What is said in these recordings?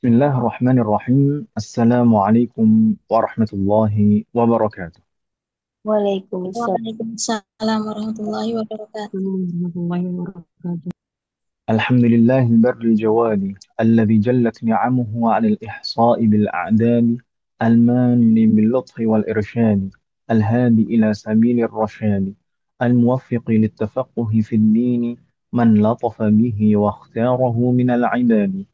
بسم الله الرحمن الرحيم. السلام عليكم ورحمة الله وبركاته. Waalaikumsalam. Waalaikumsalam warahmatullahi wabarakatuh. Warahmatullahi wabarakatuh. الحمد لله البر الجواد الذي جلت نعمه على الإحصاء بالأعداد، المان باللطف والإرشاد، الهادي إلى سبيل الرشاد، الموفق للتفقه في الدين، من لطف به واختاره من العباد.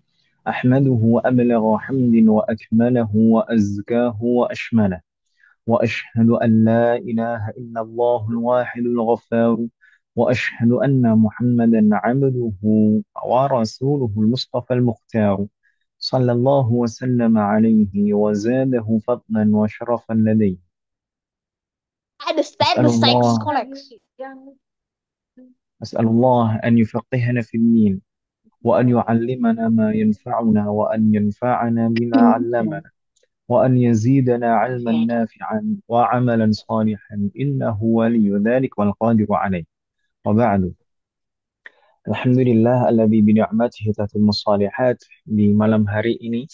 أحمده أبلغ حمد وأكمله وأزكاه وأشمله، وأشهد أن لا إله إلا الله الواحد الغفار، وأشهد أن محمدا عبده ورسوله المصطفى المختار، صلى الله وسلم عليه وزاده فضلا وشرفا لديه. Ada أسأل status sex الله koneksi. أسأل الله أن يفقهنا في الدين، وأن يعلمنا ما ينفعنا، وأن ينفعنا بما علمنا، وأن يزيدنا علما نافعا وعملا صالحا، إنه ولي ذلك والقادر عليه. وبعد، Alhamdulillah alladzi bini'matihi tatimmu shalihat. Di malam hari ini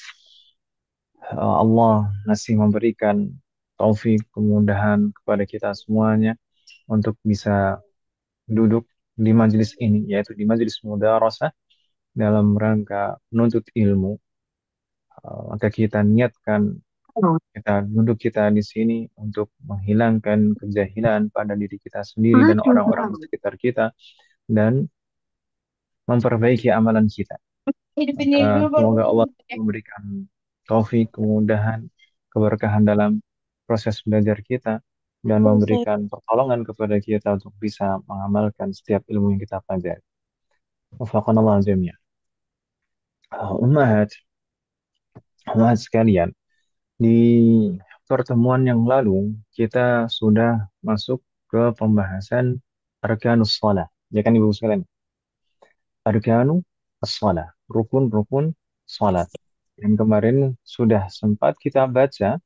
Allah masih memberikan taufik, kemudahan kepada kita semuanya untuk bisa duduk di majelis ini, yaitu di majelis mudarasah dalam rangka menuntut ilmu. Maka kita niatkan, kita di sini untuk menghilangkan kejahilan pada diri kita sendiri dan orang-orang di sekitar kita, dan memperbaiki amalan kita. Hidup ini Maka dulu baru. semoga Allah memberikan taufik, kemudahan, keberkahan dalam proses belajar kita, dan memberikan pertolongan kepada kita untuk bisa mengamalkan setiap ilmu yang kita pelajari. Wafaqanallah jami'an. Ummahat, ummahat sekalian, di pertemuan yang lalu kita sudah masuk ke pembahasan arkanus shalah. Ya kan Ibu sekalian? Arkanu as-shalah, rukun-rukun salat. Yang kemarin sudah sempat kita baca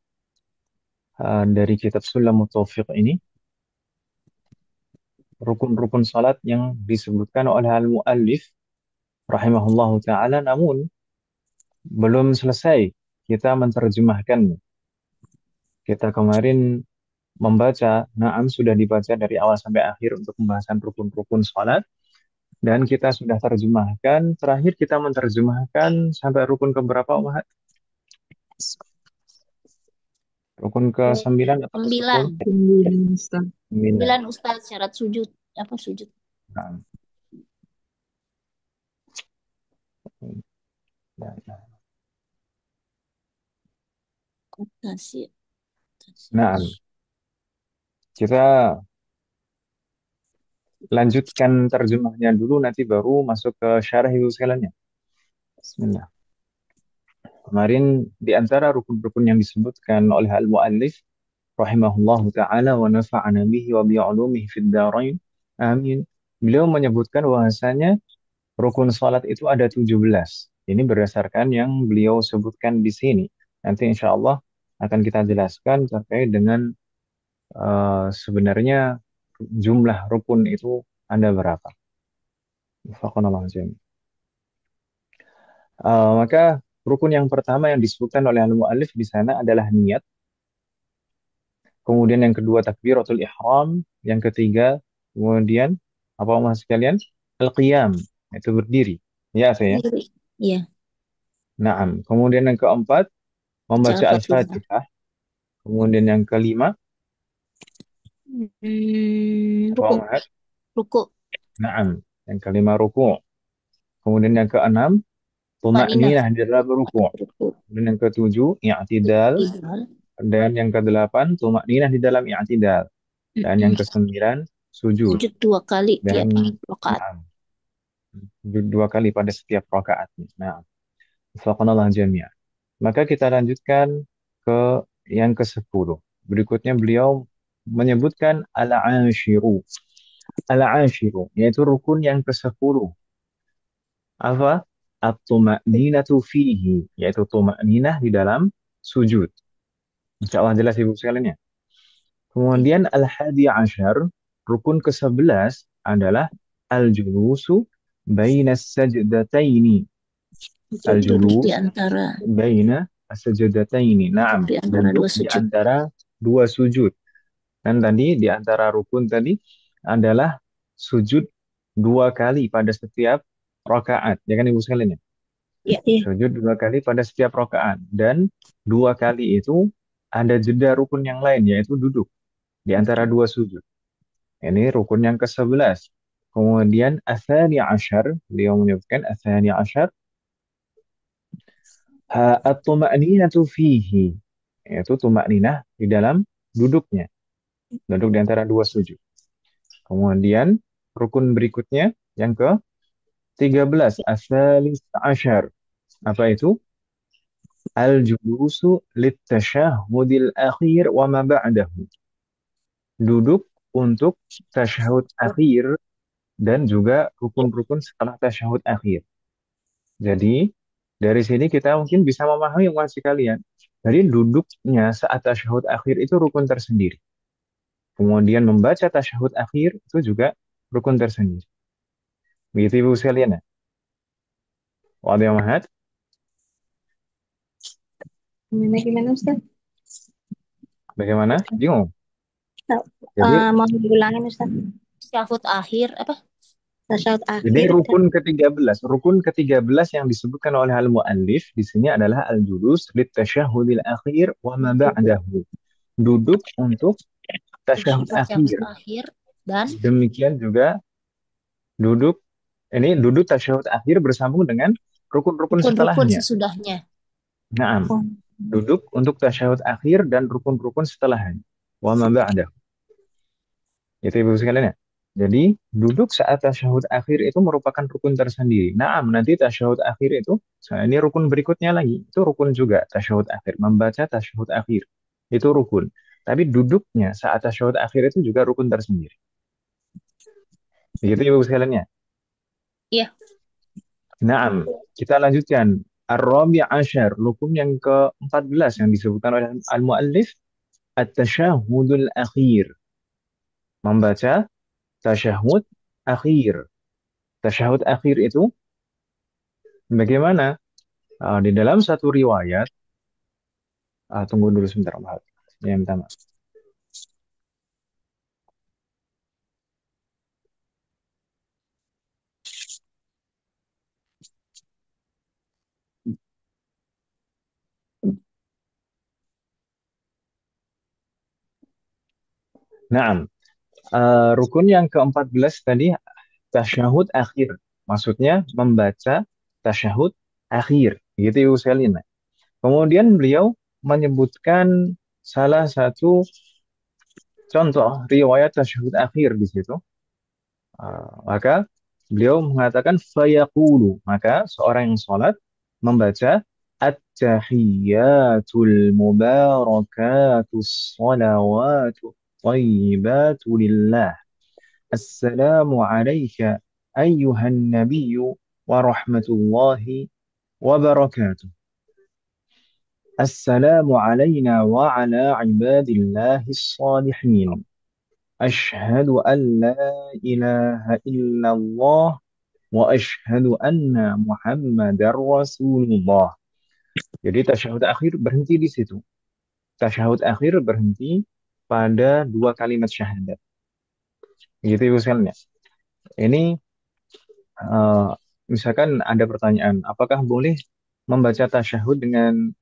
dari kitab Sulamut Taufiq ini, rukun-rukun salat yang disebutkan oleh al-muallif rahimahullahu taala, namun belum selesai kita menerjemahkannya. Kita kemarin membaca, naam sudah dibaca dari awal sampai akhir untuk pembahasan rukun-rukun salat, dan kita sudah terjemahkan. Terakhir kita menerjemahkan sampai rukun ke berapa, Umat? Rukun ke 9 atau ke 10? 9. Alhamdulillah, Ustaz. 9. 9 Ustaz syarat sujud. Apa sujud? Nah, nah, nah. Tasya. Nah, kita lanjutkan terjemahnya dulu, nanti baru masuk ke syarah Ibu sekalian ya. Bismillah. Kemarin di antara rukun-rukun yang disebutkan oleh al-muallif rahimahullahu taala wa nafa'ana bihi wa bi'ulumihi fid dharain. Amin. Beliau menyebutkan bahwasanya rukun salat itu ada 17. Ini berdasarkan yang beliau sebutkan di sini. Nanti insya Allah akan kita jelaskan terkait dengan sebenarnya jumlah rukun itu ada berapa. Faqanallahu azim. Maka rukun yang pertama yang disebutkan oleh al-muallif di sana adalah niat. Kemudian yang kedua takbiratul ihram, yang ketiga kemudian apa mas sekalian? Al-qiyam, itu berdiri. Ya, saya. Diri. Iya, Naam. Kemudian yang keempat baca membaca Al-Fatihah. Al-Fatihah. Kemudian yang kelima apa Ruku. mas? Ruku. Naam. Yang kelima ruku'. Kemudian yang keenam Tumaninah. tuma'ninah di dalam ruku'. Ruku. Kemudian yang ketujuh i'tidal, Iktidal. dan yang kedelapan tuma'ninah di dalam i'tidal. Dan yang Mm-mm. kesembilan sujud. Sujud 2 kali Dan tiap rakaat. naam, dua kali pada setiap rakaat. Nah, faqanallah jami'ah. Maka kita lanjutkan ke yang ke-10. Berikutnya beliau menyebutkan al-ashiru. Al-ashiru, yaitu rukun yang ke-10. Apa? At-tuma'ninatu fihi, yaitu tuma'ninah di dalam sujud. Insya Allah jelas Ibu sekalian ya. Kemudian al-hadi ashar, rukun ke-11 adalah al-julusu bainas sajdataini. Duduk di Al-julus antara baina as-sajadataini. Naam, di antara duduk dua di sujud. antara dua sujud. Dan tadi di antara rukun tadi adalah sujud dua kali pada setiap rakaat. Ya kan Ibu sekalian ya? Ya, iya. Sujud dua kali pada setiap rakaat. Dan dua kali itu ada jeda rukun yang lain, yaitu duduk di antara dua sujud. Ini rukun yang ke-11. Kemudian athani asyar, beliau menyebutkan athani asyar, at-tuma'ninatu fihi, yaitu tuma'ninah di dalam duduknya, duduk di antara dua sujud. Kemudian rukun berikutnya yang ke-13, asalis asyar. Apa itu? Al-julusu lit-tashahhudil akhir wa ma ba'dahu. Duduk untuk tasyahud akhir dan juga rukun-rukun setelah tasyahud akhir. Jadi, dari sini kita mungkin bisa memahami masih kalian. Jadi duduknya saat tasyahud akhir itu rukun tersendiri. Kemudian membaca tasyahud akhir itu juga rukun tersendiri. Begitu Ibu sekalian ya? Wadah Mahat. Gimana Ustaz? Bagaimana? Bingung. Tak- Jadi, mau diulangin Ustaz? Syahud akhir apa? Tasyahud jadi akhir. rukun ke-13 yang disebutkan oleh al-muallif di sini adalah al-julus lit tasyahudil akhir wa ma ba'dahu. Duduk untuk tasyahud Syahud akhir. akhir dan Demikian juga duduk duduk tasyahud akhir bersambung dengan rukun-rukun rukun-rukun setelahnya. sesudahnya. Naam, Oh, duduk untuk tasyahud akhir dan rukun-rukun setelahnya. Wa ma ba'dahu. Itu Ibu sekalian ya. Jadi, duduk saat tasyahud akhir itu merupakan rukun tersendiri. Naam, nanti tasyahud akhir itu, ini rukun berikutnya lagi. Itu rukun juga, tasyahud akhir. Membaca tasyahud akhir. Itu rukun. Tapi duduknya saat tasyahud akhir itu juga rukun tersendiri. Begitu Ibu sekalian ya. Iya. Naam, kita lanjutkan. Ar-Rabi' Asyar, rukun yang ke-14 yang disebutkan oleh al-muallif, at-tasyahudul akhir. Membaca tasyahud akhir. Tasyahud akhir itu bagaimana? Di dalam satu riwayat, tunggu dulu sebentar, Mbak. Ya, minta maaf. Naam, rukun yang ke-14 tadi tasyahud akhir. Maksudnya membaca tasyahud akhir. Gitu Ibu sekalian. Kemudian beliau menyebutkan salah satu contoh riwayat tasyahud akhir di situ. Maka beliau mengatakan fayaqulu, maka seorang yang sholat membaca at-tahiyyatul mubarakatus salawatu thayyibatu lillah. Assalamu alayka ayyuhan nabiyyu wa rahmatullahi wa barakatuh. Assalamu alayna wa ala ibadillahis salihin. Ashhadu an la ilaha illallah wa ashhadu anna Muhammadar Rasulullah. Jadi tasyahud akhir berhenti di situ. Tasyahud akhir berhenti pada dua kalimat syahadat. Gitu Ibu sekalian ya. Ini misalkan ada pertanyaan, apakah boleh membaca tasyahud dengan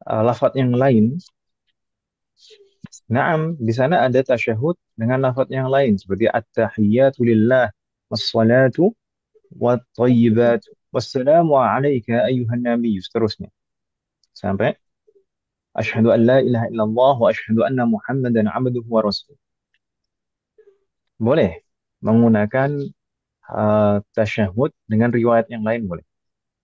lafaz yang lain? Naam, di sana ada tasyahud dengan lafaz yang lain seperti at-tahiyyatu lillah was-salatu wat-thayyibatu wassalamu alayka ayyuhan nabiy, seterusnya sampai asyhadu an la ilaha illallah wa asyhadu anna Muhammadan abduhu wa rasul. Boleh menggunakan tasyahud dengan riwayat yang lain, boleh.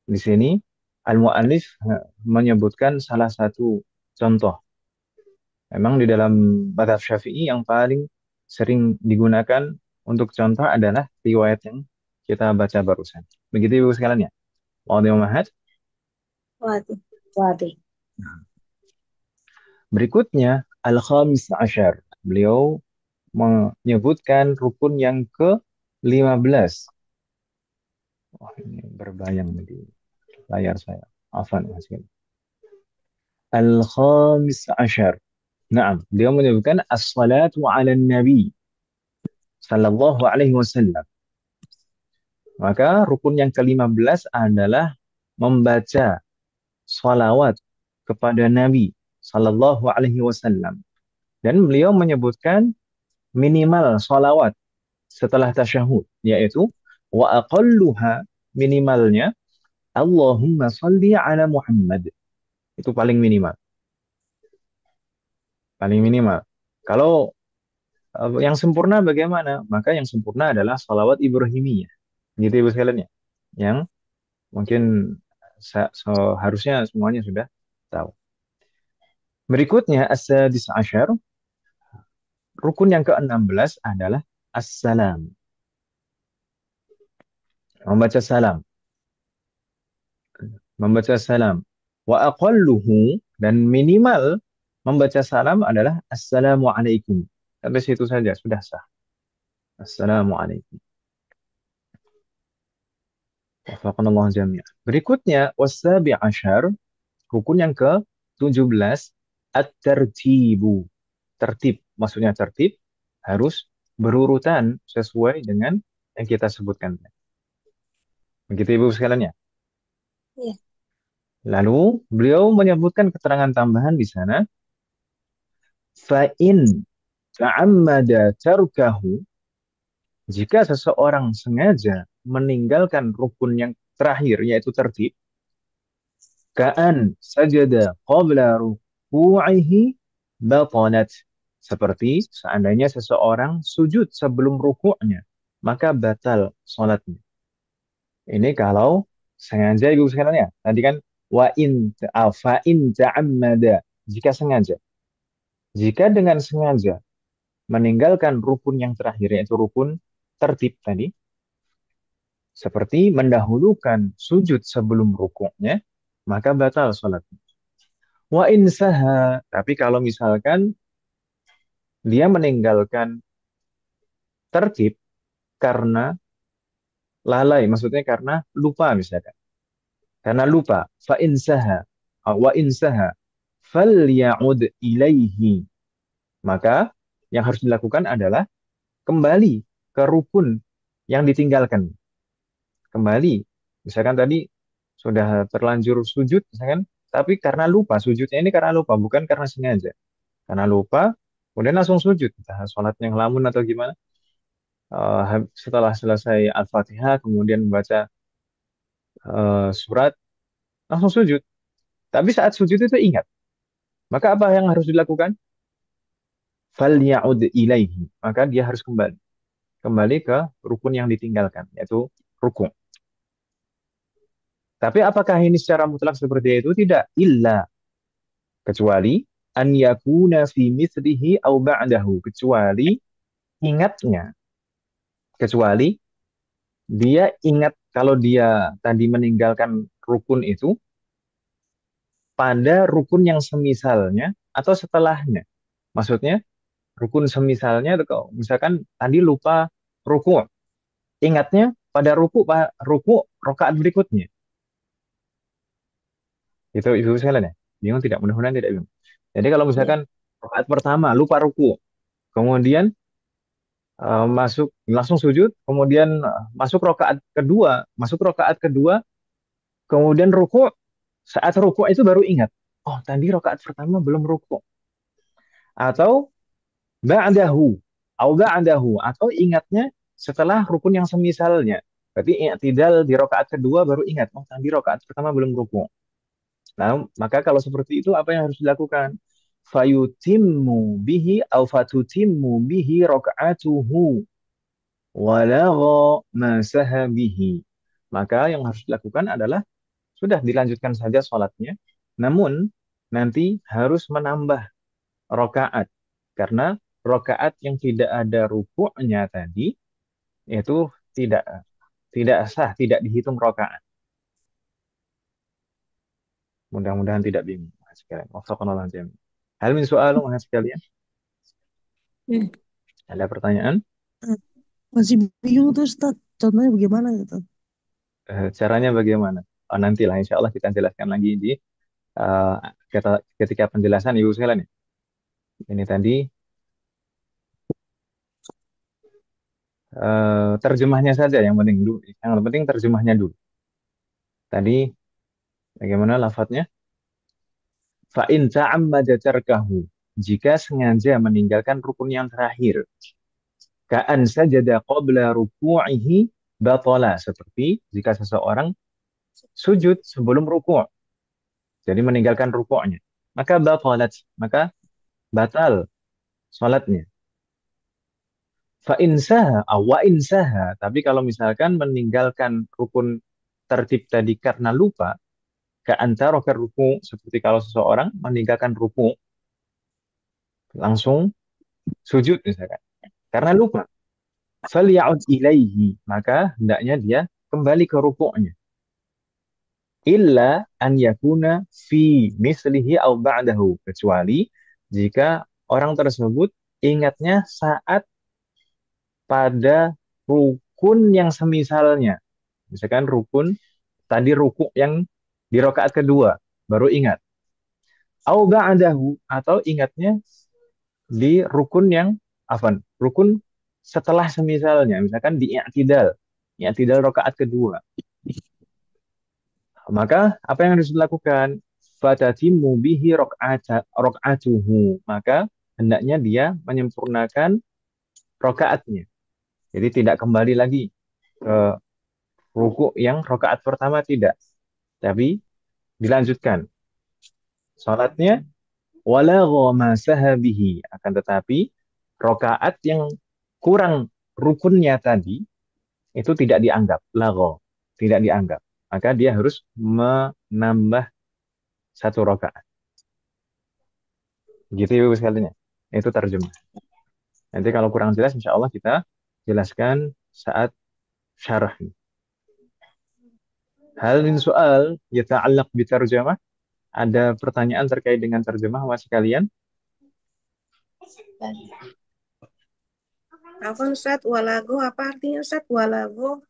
Di sini al-muallif menyebutkan salah satu contoh. Memang di dalam mazhab Syafi'i yang paling sering digunakan untuk contoh adalah riwayat yang kita baca barusan. Begitu Ibu sekalian ya. Wadih Mahat. waduh. Waduh. Berikutnya al-khamis asyar. Beliau menyebutkan rukun yang ke-15. Wah, ini berbayang nih. layar saya. Afan, Mas. Al-khamis ashar. Naam, dia menyebutkan as-salatu ala nabi sallallahu alaihi wasallam. Maka rukun yang ke-15 adalah membaca salawat kepada Nabi sallallahu alaihi wasallam. Dan beliau menyebutkan minimal salawat setelah tasyahud, yaitu wa aqalluha, minimalnya Allahumma salli ala Muhammad. Itu paling minimal, paling minimal. Kalau yang sempurna bagaimana? Maka yang sempurna adalah salawat Ibrahimiyah. Gitu Ibu sekalian ya. Yang mungkin seharusnya semuanya sudah tahu. Berikutnya as-sadis asyar, rukun yang ke-16 adalah as-salam. Membaca salam. Membaca salam. Wa aqalluhu, dan minimal membaca salam adalah assalamualaikum. Sampai situ saja sudah sah. Assalamualaikum. Wafaqanallahu jami'an. Berikutnya wasabi asyar, rukun yang ke-17, at-tertibu. Tertib, maksudnya tertib harus berurutan sesuai dengan yang kita sebutkan. Begitu Ibu sekalian ya. Iya. Lalu beliau menyebutkan keterangan tambahan di sana. Fa'in ta'ammada tarkahu, jika seseorang sengaja meninggalkan rukun yang terakhir, yaitu tertib, ka'an sajada qabla ruku'ihi batalat, seperti seandainya seseorang sujud sebelum rukuknya, maka batal sholatnya. Ini kalau sengaja Ibu sekalian ya. Tadi kan fa in ta'ammada, jika sengaja. Jika dengan sengaja meninggalkan rukun yang terakhir, yaitu rukun tertib tadi, seperti mendahulukan sujud sebelum rukuknya, maka batal sholatnya. Wa in saha, tapi kalau misalkan dia meninggalkan tertib karena lalai, maksudnya karena lupa misalkan. Karena lupa, fa in saha, wa in saha, falya'ud ilaihi. Maka yang harus dilakukan adalah kembali ke rukun yang ditinggalkan. Kembali. Misalkan tadi sudah terlanjur sujud, misalkan, tapi karena lupa, sujudnya ini karena lupa, bukan karena sengaja. Karena lupa, kemudian langsung sujud. Entah sholatnya ngelamun atau gimana. Setelah selesai Al-Fatihah, kemudian membaca surat, langsung sujud. Tapi saat sujud itu ingat. Maka apa yang harus dilakukan? Falya'ud ilaihi. Maka dia harus kembali. Kembali ke rukun yang ditinggalkan, yaitu rukun. Tapi apakah ini secara mutlak seperti itu? Tidak. Illa. Kecuali an yakuna fi mithlihi au ba'dahu. Kecuali ingatnya. Kecuali dia ingat kalau dia tadi meninggalkan rukun itu pada rukun yang semisalnya atau setelahnya. Maksudnya rukun semisalnya, misalkan tadi lupa ruku, ingatnya pada ruku rokaat berikutnya. Itu Ibu sekalian ya. Bingung tidak? Mudah-mudahan tidak bingung. Jadi kalau Iya. misalkan rokaat pertama lupa ruku, kemudian masuk langsung sujud, kemudian masuk rokaat kedua, kemudian ruku, saat ruku itu baru ingat, oh tadi rokaat pertama belum ruku, atau atau ingatnya setelah rukun yang semisalnya. Berarti i'tidal di rokaat kedua baru ingat, oh tadi rokaat pertama belum ruku. Nah, maka kalau seperti itu apa yang harus dilakukan? Fayutimmu bihi au fatutimmu bihi rakaatuhu walagha ma saha bihi. Maka yang harus dilakukan adalah sudah dilanjutkan saja sholatnya, namun nanti harus menambah rokaat, karena rokaat yang tidak ada rukuknya tadi itu tidak tidak sah, tidak dihitung rokaat. Mudah-mudahan tidak bingung sekalian. Wafaqanallahu jami'an. Hal min soal sekalian? Hmm. Ada pertanyaan? Masih bingung tuh Ustaz. Contohnya bagaimana gitu? Caranya bagaimana? nantilah insya Allah kita jelaskan lagi di eh, ketika penjelasan Ibu sekalian. Ini tadi terjemahnya saja yang penting dulu. Yang penting terjemahnya dulu. Tadi bagaimana lafadznya? Fa in ta'ammada tarkahu. Jika sengaja meninggalkan rukun yang terakhir. Ka'an sajada qabla ruku'ihi batala. Seperti jika seseorang sujud sebelum ruku'. Jadi meninggalkan ruku'nya. Maka batalat. Maka batal salatnya. Fa insaha, wa insaha. Tapi kalau misalkan meninggalkan rukun tertib tadi karena lupa, ke antara ke ruku, seperti kalau seseorang meninggalkan ruku, langsung sujud misalkan. Karena lupa. Falya'ud ilaihi. Maka hendaknya dia kembali ke rukuknya. Illa an yakuna fi mislihi au ba'dahu. Kecuali jika orang tersebut ingatnya saat pada rukun yang semisalnya. Misalkan rukun, tadi rukuk yang di rakaat kedua, baru ingat. Au ba'dahu, atau ingatnya di rukun yang, rukun setelah semisalnya. Misalkan di i'tidal rakaat kedua. Maka apa yang harus dilakukan? Fatatimmu bihi rok'atuhu. Maka hendaknya dia menyempurnakan rokaatnya. Jadi tidak kembali lagi ke ruku yang rokaat pertama, tidak. Tapi dilanjutkan. Salatnya wala ma sahabihi. Akan tetapi rokaat yang kurang rukunnya tadi itu tidak dianggap. Lago. Tidak dianggap. Maka dia harus menambah satu rokaat. Gitu ya Ibu sekalian. Itu terjemah. Nanti kalau kurang jelas insya Allah kita jelaskan saat syarah. Hal min soal yata'allaq bitarjamah. Ada pertanyaan terkait dengan terjemah Mas sekalian? Apa Ustaz? Walago apa artinya Ustaz? Walago.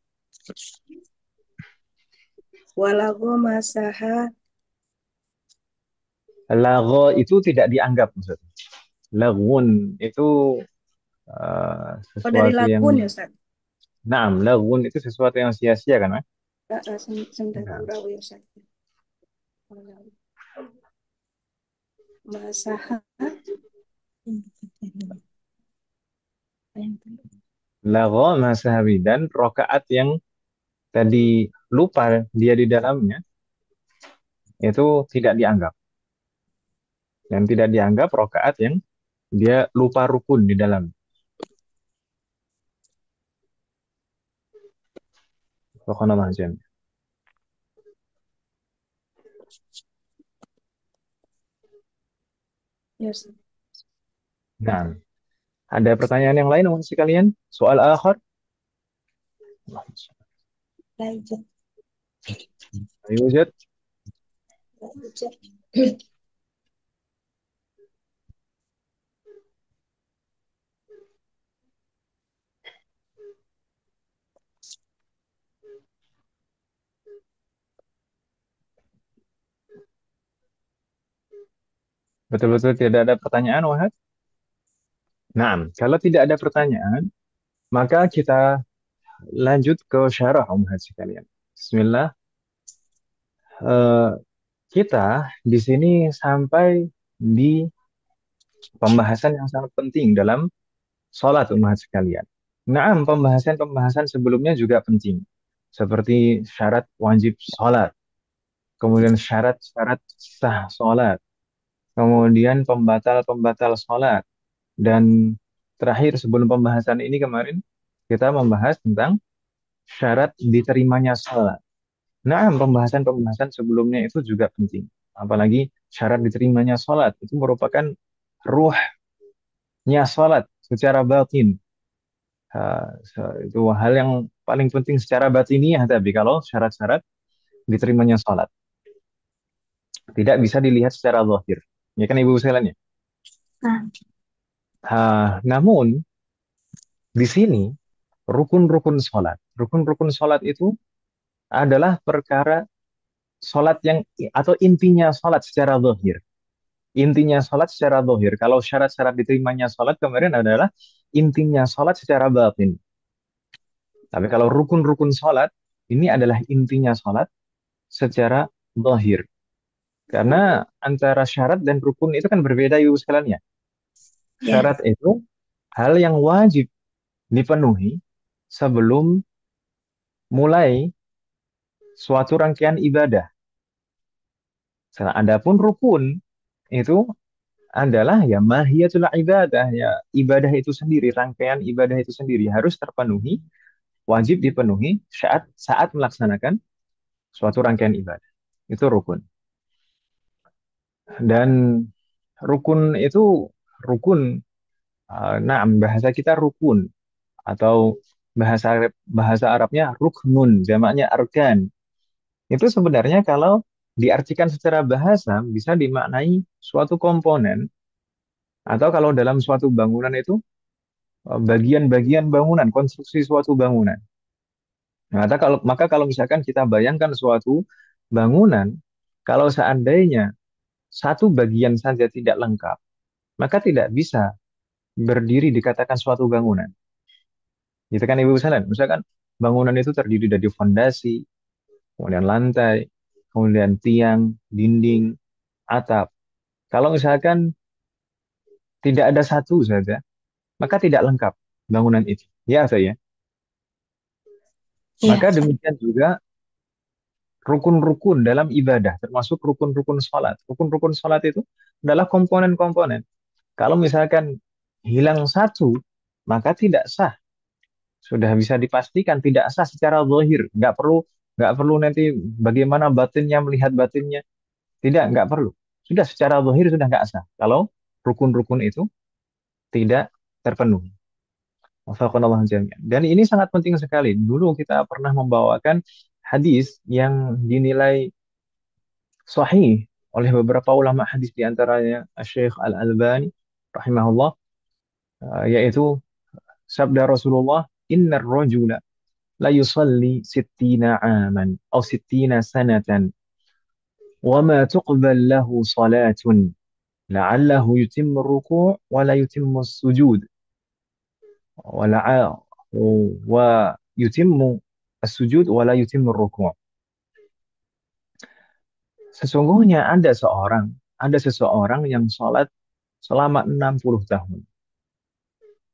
Walago masaha. Lago itu tidak dianggap maksudnya. Lagun itu Oh dari sesuatu yang, lagun ya Ustaz? lagun itu sesuatu yang sia-sia kan, Mas? Sebentar Nah, kurang ya Ustaz. Masaha. lago masahabi, dan rokaat yang tadi lupa dia di dalamnya itu tidak dianggap. Dan tidak dianggap rokaat yang dia lupa rukun di dalam. Subhanallah jami. Yes. Nah, ada pertanyaan yang lain Mas sekalian? Soal akhir? Lanjut. Ayo Ustaz. Betul-betul tidak ada pertanyaan, Wahad? Nah, kalau tidak ada pertanyaan, maka kita lanjut ke syarah Wahad sekalian. Bismillah. Eh, kita di sini sampai di pembahasan yang sangat penting dalam sholat Wahad sekalian. Nah, pembahasan-pembahasan sebelumnya juga penting. Seperti syarat wajib sholat, kemudian syarat-syarat sah sholat, kemudian pembatal-pembatal sholat, dan terakhir sebelum pembahasan ini kemarin kita membahas tentang syarat diterimanya sholat. Nah, pembahasan-pembahasan sebelumnya itu juga penting. Apalagi syarat diterimanya sholat itu merupakan ruhnya sholat secara batin. Itu hal yang paling penting secara batiniah, tapi kalau syarat-syarat diterimanya sholat tidak bisa dilihat secara zahir. Ya kan Ibu sekalian ya? Nah, Namun di sini rukun-rukun sholat. Rukun-rukun sholat itu adalah perkara Salat yang atau intinya salat secara zahir. Intinya salat secara zahir. Kalau syarat-syarat diterimanya salat kemarin adalah intinya salat secara batin. Tapi kalau rukun-rukun salat ini adalah intinya salat secara zahir. Karena antara syarat dan rukun itu kan berbeda ibu sekalian ya. Ya. Syarat itu hal yang wajib dipenuhi sebelum mulai suatu rangkaian ibadah. Adapun rukun itu adalah ya mahiyatul ibadah, ya ibadah itu sendiri, rangkaian ibadah itu sendiri harus terpenuhi, wajib dipenuhi saat saat melaksanakan suatu rangkaian ibadah. Itu rukun. Dan rukun itu rukun, nah bahasa kita rukun atau bahasa Arabnya ruknun, jamaknya arkan. Itu sebenarnya kalau diartikan secara bahasa bisa dimaknai suatu komponen atau kalau dalam suatu bangunan itu bagian-bagian bangunan, konstruksi suatu bangunan. Maka kalau misalkan kita bayangkan suatu bangunan, kalau seandainya satu bagian saja tidak lengkap, maka tidak bisa berdiri dikatakan suatu bangunan. Gitu kan Ibu sekalian? Misalkan bangunan itu terdiri dari fondasi, kemudian lantai, kemudian tiang, dinding, atap. Kalau misalkan tidak ada satu saja, maka tidak lengkap bangunan itu. Ya, saya. Iya. Maka demikian juga rukun-rukun dalam ibadah, termasuk rukun-rukun sholat. Rukun-rukun sholat itu adalah komponen-komponen. Kalau misalkan hilang satu, maka tidak sah. Sudah bisa dipastikan tidak sah secara zahir. Nggak perlu nanti bagaimana batinnya melihat batinnya. Tidak, nggak perlu. Sudah secara zahir sudah nggak sah. Kalau rukun-rukun itu tidak terpenuhi. Wafaqanallahu jami'an. Dan ini sangat penting sekali. Dulu kita pernah membawakan hadis yang dinilai sahih oleh beberapa ulama hadis di antaranya Syekh Al-Albani rahimahullah, yaitu sabda Rasulullah, innar rajula la yusalli sittina aman atau sittina sanatan wa ma tuqbal lahu salatun la'allahu yutimmu ruku' wa la yutimmu sujud wa la'a wa yutimmu as-sujud wa la yutimmu ruku'. Sesungguhnya ada seseorang yang sholat selama 60 tahun.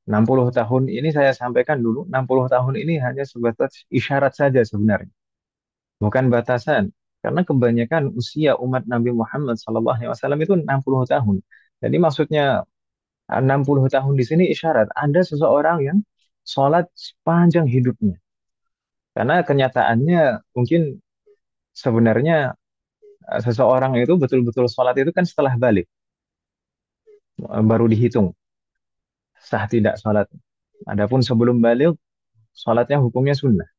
60 tahun ini saya sampaikan dulu, 60 tahun ini hanya sebatas isyarat saja sebenarnya, bukan batasan. Karena kebanyakan usia umat Nabi Muhammad SAW itu 60 tahun. Jadi maksudnya 60 tahun di sini isyarat ada seseorang yang sholat sepanjang hidupnya. Karena kenyataannya mungkin sebenarnya seseorang itu betul-betul sholat itu kan setelah balik, baru dihitung sah tidak sholat. Adapun sebelum balik, sholatnya hukumnya sunnah.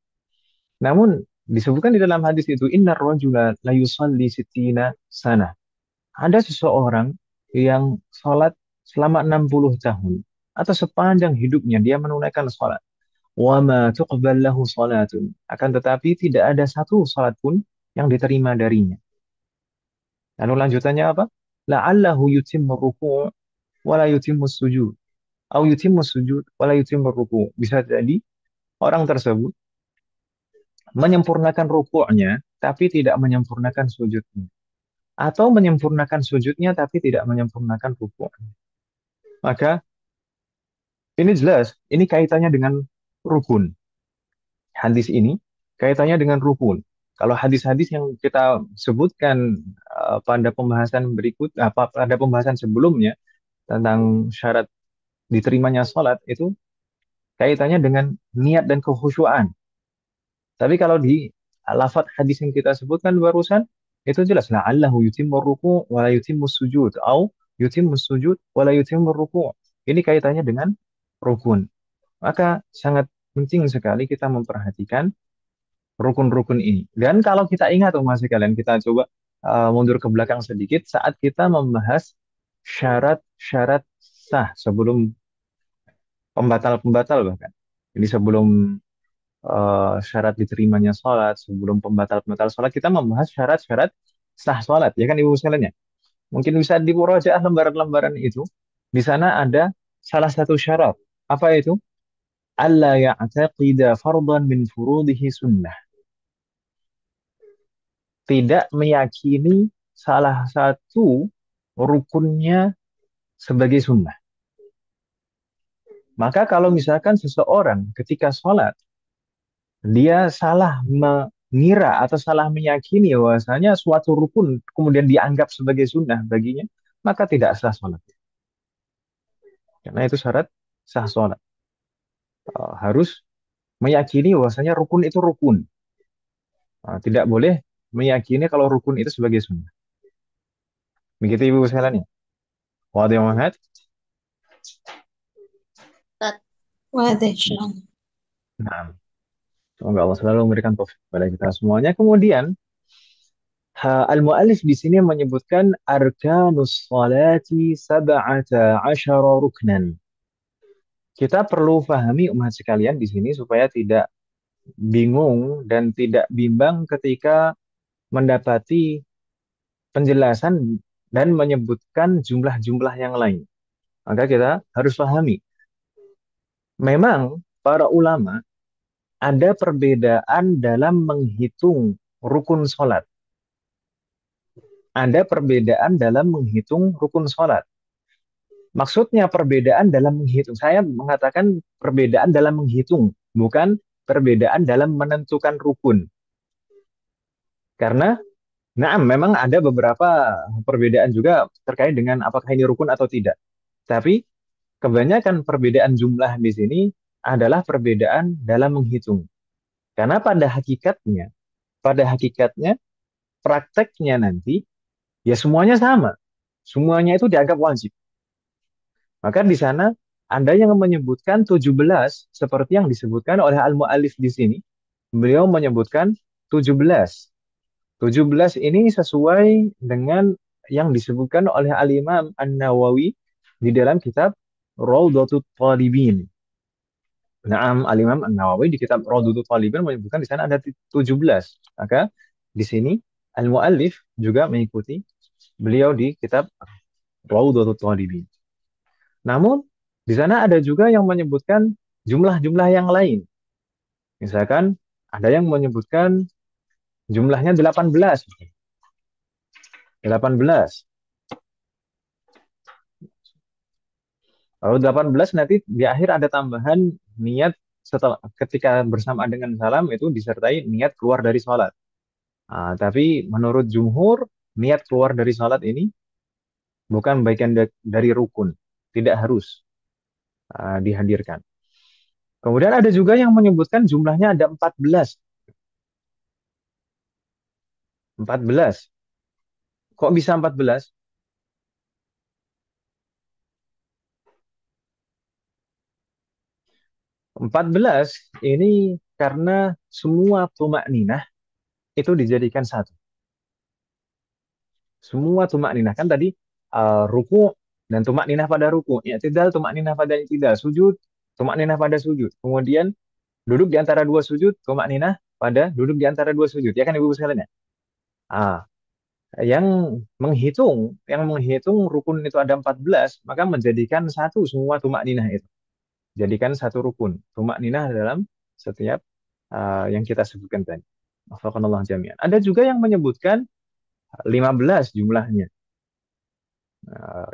Namun disebutkan di dalam hadis itu innar rajula la yusalli sittina sana. Ada seseorang yang sholat selama 60 tahun atau sepanjang hidupnya dia menunaikan sholat. Wa ma tuqbal lahu salatun. Akan tetapi tidak ada satu sholat pun yang diterima darinya. Lalu lanjutannya apa? La'allahu yutimmu ruku' wa la yutimmu sujud. Au yutimmu sujud wa la yutimmu ruku'. Bisa jadi orang tersebut menyempurnakan rukuknya tapi tidak menyempurnakan sujudnya, atau menyempurnakan sujudnya tapi tidak menyempurnakan rukuknya. Maka ini jelas, ini kaitannya dengan rukun. Hadis ini kaitannya dengan rukun. Kalau hadis-hadis yang kita sebutkan pada pembahasan pada pembahasan sebelumnya tentang syarat diterimanya sholat itu kaitannya dengan niat dan kekhusyuan. Tapi kalau di lafadz hadis yang kita sebutkan barusan, itu jelas la'allahu yutimmu ruku' wa la yutimmu sujud atau yutimmu sujud wa la yutimmu ruku'. Ini kaitannya dengan rukun. Maka sangat penting sekali kita memperhatikan rukun-rukun ini. Dan kalau kita ingat, masih kalian kita coba mundur ke belakang sedikit saat kita membahas syarat-syarat sah sebelum pembatal-pembatal bahkan. Ini sebelum syarat diterimanya sholat, sebelum pembatal-pembatal sholat, kita membahas syarat-syarat sah sholat, ya kan Ibu sekalian ya? Mungkin bisa dimurojaah lembaran-lembaran itu. Di sana ada salah satu syarat. Apa itu? Alla ya'taqida fardan min furudihi sunnah. Tidak meyakini salah satu rukunnya sebagai sunnah. Maka kalau misalkan seseorang ketika sholat, dia salah mengira atau salah meyakini bahwasanya suatu rukun kemudian dianggap sebagai sunnah baginya, maka tidak sah sholat. Karena itu syarat sah sholat. Harus meyakini bahwasanya rukun itu rukun. Tidak boleh meyakini kalau rukun itu sebagai sunnah. Begitu Ibu sekalian ya. Wadih Muhammad. Wadah, Syah. Nah, semoga Allah selalu memberikan taufik kepada kita semuanya. Kemudian al-mu'allif di sini menyebutkan arkanus salati sab'ata asyara ruknan. Kita perlu pahami umat sekalian di sini supaya tidak bingung dan tidak bimbang ketika mendapati penjelasan dan menyebutkan jumlah-jumlah yang lain. Maka kita harus pahami. Memang para ulama ada perbedaan dalam menghitung rukun sholat. Ada perbedaan dalam menghitung rukun sholat. Maksudnya perbedaan dalam menghitung. Saya mengatakan perbedaan dalam menghitung, bukan perbedaan dalam menentukan rukun. Karena, nah, memang ada beberapa perbedaan juga terkait dengan apakah ini rukun atau tidak. Tapi kebanyakan perbedaan jumlah di sini adalah perbedaan dalam menghitung. Karena pada hakikatnya, prakteknya nanti, ya semuanya sama. Semuanya itu dianggap wajib. Maka di sana ada yang menyebutkan 17 seperti yang disebutkan oleh al-mu'allif di sini. Beliau menyebutkan 17. 17 ini sesuai dengan yang disebutkan oleh Al-Imam An-Nawawi di dalam kitab Rawdatul Talibin. Naam, Al-Imam An-Nawawi di kitab Rawdatul Talibin menyebutkan di sana ada 17. Maka di sini al-mu'allif juga mengikuti beliau di kitab Rawdatul Talibin. Namun, di sana ada juga yang menyebutkan jumlah-jumlah yang lain. Misalkan, ada yang menyebutkan jumlahnya 18. 18. Lalu 18 nanti di akhir ada tambahan niat setelah ketika bersamaan dengan salam itu disertai niat keluar dari sholat. Tapi menurut jumhur, niat keluar dari sholat ini bukan bagian dari rukun. Tidak harus dihadirkan. Kemudian ada juga yang menyebutkan jumlahnya ada 14. 14. Kok bisa 14? 14 ini karena semua tumakninah itu dijadikan satu. Semua tumakninah kan tadi ruku dan tumakninah pada ruku, i'tidal tumakninah pada i'tidal, sujud tumakninah pada sujud. Kemudian duduk di antara dua sujud, tumakninah pada duduk di antara dua sujud. Ya kan Ibu sekalian ya? Ah, yang menghitung rukun itu ada 14, maka menjadikan satu semua tumakninah itu. Jadikan satu rukun. Tumakninah dalam setiap yang kita sebutkan tadi. Wafaqanallah jami'an. Ada juga yang menyebutkan 15 jumlahnya.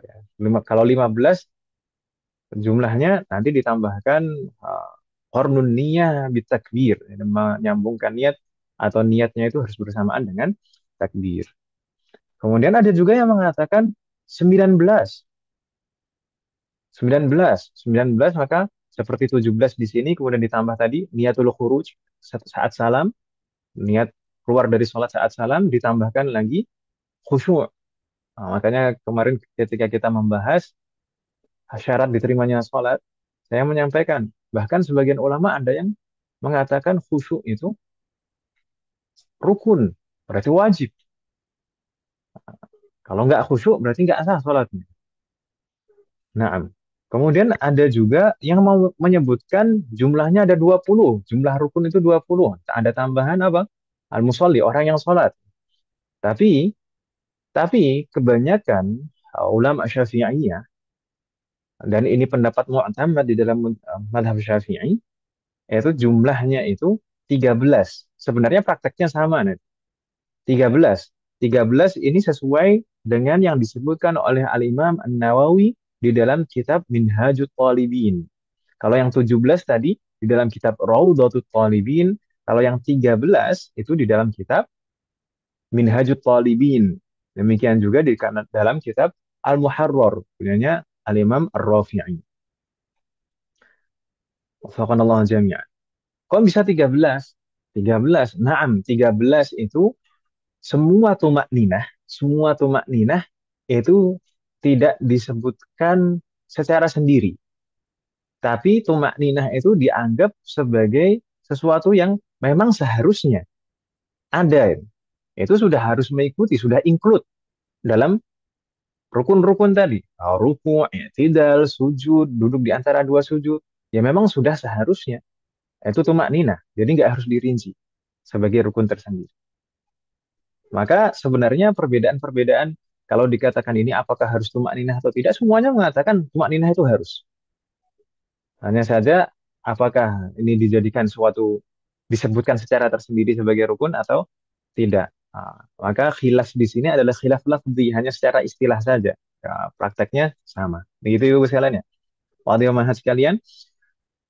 Ya. Kalau 15 jumlahnya nanti ditambahkan qarnun niyah bitakbir, menyambungkan niat atau niatnya itu harus bersamaan dengan takbir. Kemudian ada juga yang mengatakan 19. 19 maka seperti 17 di sini kemudian ditambah tadi niatul khuruj saat salam, niat keluar dari sholat saat salam ditambahkan lagi khusyuk. Makanya kemarin ketika kita membahas syarat diterimanya sholat, saya menyampaikan bahkan sebagian ulama ada yang mengatakan khusyuk itu rukun, berarti wajib. Kalau nggak khusyuk berarti nggak sah sholatnya. Nah, Kemudian ada juga yang mau menyebutkan jumlahnya ada 20. Jumlah rukun itu 20. Ada tambahan apa? Al-musalli, orang yang sholat. Tapi, tapi kebanyakan ulama Syafi'iyah, dan ini pendapat mu'tamad di dalam madhab Syafi'i, yaitu jumlahnya itu 13. Sebenarnya prakteknya sama nih. 13. 13 ini sesuai dengan yang disebutkan oleh Al-Imam An-Nawawi di dalam kitab Minhajut Talibin. Kalau yang 17 tadi di dalam kitab Raudhatut Talibin, kalau yang 13 itu di dalam kitab Minhajut Talibin. Demikian juga di dalam kitab Al-Muharrar, punyanya Al-Imam Ar-Rafi'i. Wafaqanallahu jami'an. Kok bisa 13? 13. Naam, 13 itu semua tumak ninah itu tidak disebutkan secara sendiri. Tapi tumak ninah itu dianggap sebagai sesuatu yang memang seharusnya ada. Itu sudah harus mengikuti, sudah include dalam rukun-rukun tadi. Ruku, i'tidal, sujud, duduk di antara dua sujud. Ya memang sudah seharusnya. Itu tumak ninah. Jadi nggak harus dirinci sebagai rukun tersendiri. Maka sebenarnya perbedaan-perbedaan kalau dikatakan ini apakah harus tumak ninah atau tidak, semuanya mengatakan tumak ninah itu harus. Hanya saja apakah ini dijadikan suatu disebutkan secara tersendiri sebagai rukun atau tidak. Nah, maka khilaf di sini adalah khilaf lafzi, hanya secara istilah saja. Ya, prakteknya sama. Begitu Ibu sekalian ya. Wadiyo mahas sekalian.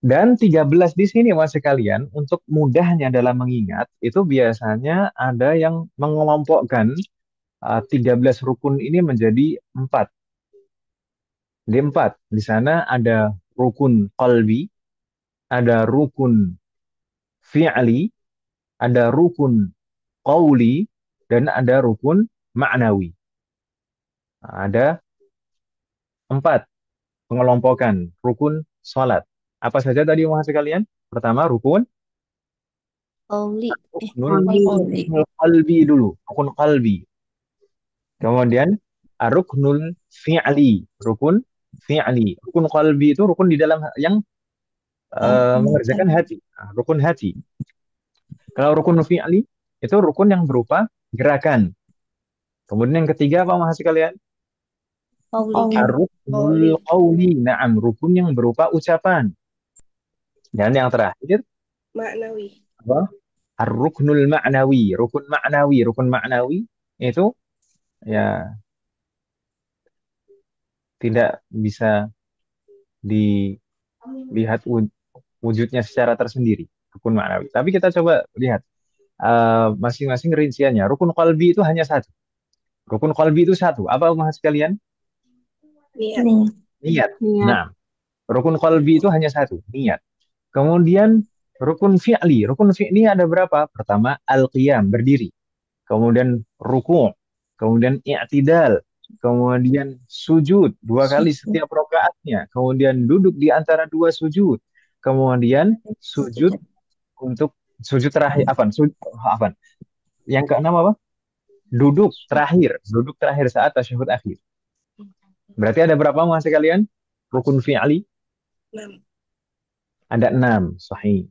Dan 13 di sini Mas sekalian, untuk mudahnya dalam mengingat, itu biasanya ada yang mengelompokkan 13 rukun ini menjadi 4. Di 4, di sana ada rukun qalbi, ada rukun fi'li, ada rukun qauli, dan ada rukun ma'nawi. Nah, ada 4 pengelompokan rukun salat. Apa saja tadi Mas sekalian? Pertama rukun Qauli. ruknul qalbi dulu, rukun qalbi. Kemudian ruknul fi'li, rukun fi'li. Rukun qalbi itu rukun di dalam yang mengerjakan hati, rukun hati. Kalau rukun fi'li itu rukun yang berupa gerakan. Kemudian yang ketiga apa Mas sekalian? Qauli. Ar-ruknul qauli, na'am, rukun yang berupa ucapan. Dan yang terakhir Maknawi. apa? Ar-ruknul ma'nawi, rukun ma'nawi, rukun ma'nawi itu ya tidak bisa dilihat wujudnya secara tersendiri, rukun ma'nawi. Tapi kita coba lihat masing-masing rinciannya. Rukun qalbi itu hanya satu. Rukun qalbi itu satu. Apa Mas sekalian? Niat. Niat. Nah, rukun qalbi itu hanya satu, niat. Kemudian rukun fi'li. Rukun fi'li ada berapa? Pertama, al-qiyam, berdiri. Kemudian ruku'. Kemudian i'tidal. Kemudian sujud, 2 kali setiap rakaatnya. Kemudian duduk di antara dua sujud. Kemudian sujud untuk sujud terakhir. Apa? Yang keenam apa? Duduk terakhir saat tasyahud akhir. Berarti ada berapa Mas sekalian? Rukun fi'li 6. ada 6, sahih.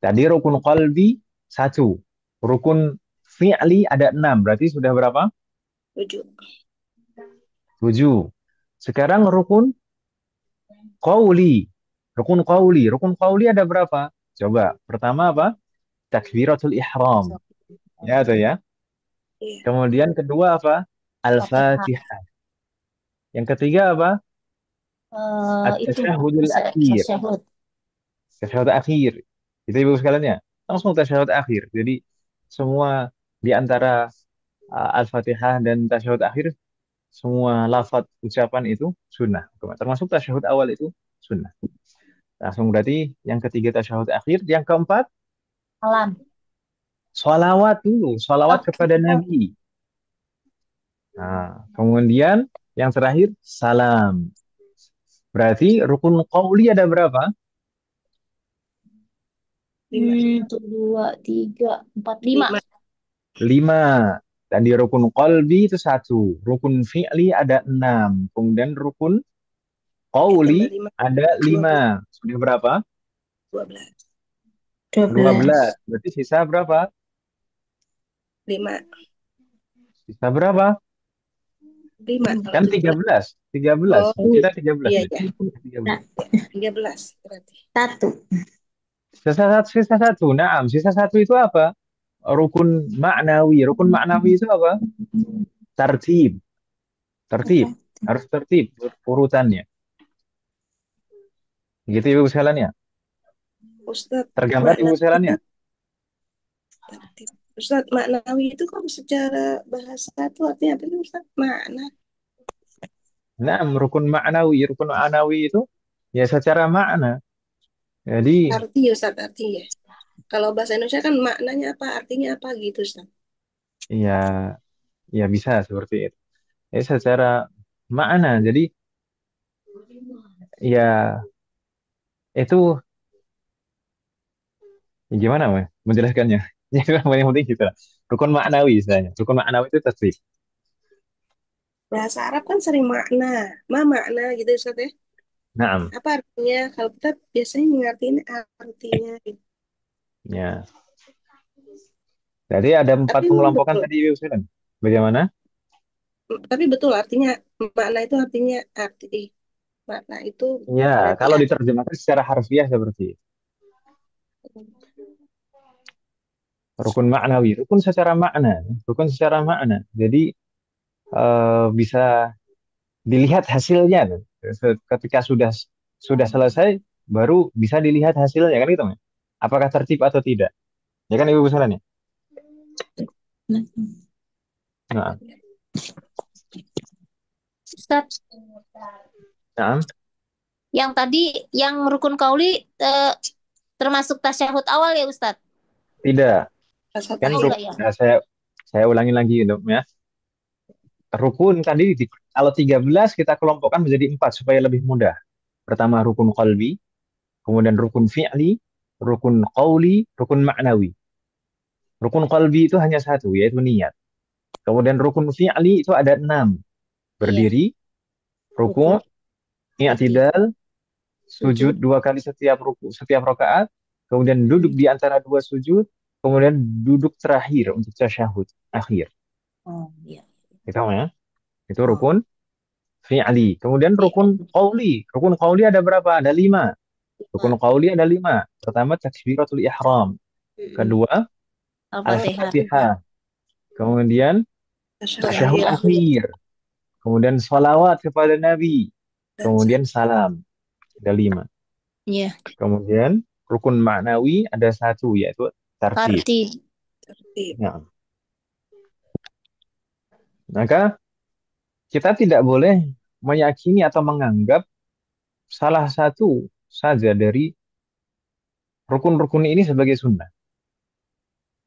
Tadi rukun qalbi 1. Rukun fi'li ada 6, berarti sudah berapa? 7. 7. Sekarang rukun qauli. Rukun qauli ada berapa? Coba, pertama apa? Takbiratul ihram. Ya, itu ya. Iya. Kemudian kedua apa? Al-Fatihah. Yang ketiga apa? Itu At-tasyahudul akhir. tasyahud. Tasyahud akhir. Itu Ibu sekalian ya. Langsung tasyahud akhir. Jadi semua di antara Al-Fatihah dan tasyahud akhir, semua lafaz ucapan itu sunnah. Termasuk tasyahud awal itu sunnah. Langsung berarti yang ketiga tasyahud akhir. Yang keempat, Salam. sholawat dulu. Sholawat kepada Nabi. Nah, kemudian yang terakhir, salam. Berarti rukun qauli ada berapa? 5. 1, 2, 3, 4, 5. 5. Dan di rukun qalbi itu 1. Rukun fi'li ada 6. Kemudian rukun Qauli tambah 5, ada 5. 12. Sudah berapa? 12. 12. Berarti sisa berapa? 5. Sisa berapa? 5 kalau Kan 17. 13. 13. Oh, Kita 13 iya, nih. ya. 13. 13 berarti. Satu. Sisa satu. Nah, sisa satu itu apa? Rukun maknawi. Rukun maknawi itu apa? Tertib. Tertib. Harus tertib urutannya. Gitu Ibu sekalian ya. Ustadz, Tergambar makna Ibu sekalian ya. tertib. Ustadz, maknawi itu kalau secara bahasa itu artinya apa sih Ustadz? Makna. Nah, rukun maknawi. Rukun maknawi itu ya secara makna. Jadi Arti ya Ustadz, arti ya. Kalau bahasa Indonesia kan maknanya apa, artinya apa gitu Ustadz. ya ya bisa seperti itu. Secara makna. Jadi ya itu gimana Mas menjelaskannya? Ya yang paling penting gitu lah. Rukun maknawi istilahnya. Rukun maknawi itu tasbih. Bahasa Arab kan sering makna. Makna gitu Ustadz ya. Naam. Apa artinya? Kalau kita biasanya mengertiin artinya gitu. Ya. Jadi ada 4 Tapi memang pengelompokan betul. tadi Ibu sekalian. Bagaimana? Tapi betul artinya, makna itu artinya makna itu Ya, berarti kalau diterjemahkan secara harfiah seperti itu. Rukun maknawi, rukun secara makna, rukun secara makna. Jadi bisa dilihat hasilnya tuh. Ketika sudah selesai baru bisa dilihat hasilnya kan gitu, Mas? Apakah tertib atau tidak? Ya kan Ibu sekalian ya? Nah, Ustadz, nah, yang tadi yang rukun kauli termasuk tasyahud awal ya Ustadz? tidak. bahasa Kan Oh tasyahud. enggak ya? nah, saya ulangi lagi gitu ya. Rukun tadi kalau 13 kita kelompokkan menjadi 4 supaya lebih mudah. Pertama rukun qalbi, kemudian rukun fi'li, rukun qauli, rukun ma'nawi. Rukun qalbi itu hanya satu, yaitu niat. Kemudian rukun fi'li itu ada 6. Iya, Berdiri, ruku, ruku, i'tidal, i'tidal, sujud sujud. 2 kali setiap ruku, setiap rakaat, kemudian duduk Hmm. di antara 2 sujud, kemudian duduk terakhir untuk tasyahud akhir. Oh iya. Itu ya. Itu Oh rukun fi'li. Kemudian iya. rukun qauli. Rukun qauli ada berapa? Ada 5. Rukun Lima. qauli ada 5. Pertama takbiratul ihram. Mm-mm. Kedua Al-Fatihah. al-fatihah. Kemudian Tasyahud Tasyahud tasyahud akhir. akhir. akhir. Kemudian salawat kepada Nabi. Dan Kemudian salam. Ada 5. Iya. Kemudian rukun maknawi ada 1 yaitu tartib. Tartib. tertib. Nah, maka kita tidak boleh meyakini atau menganggap salah satu saja dari rukun-rukun ini sebagai sunnah.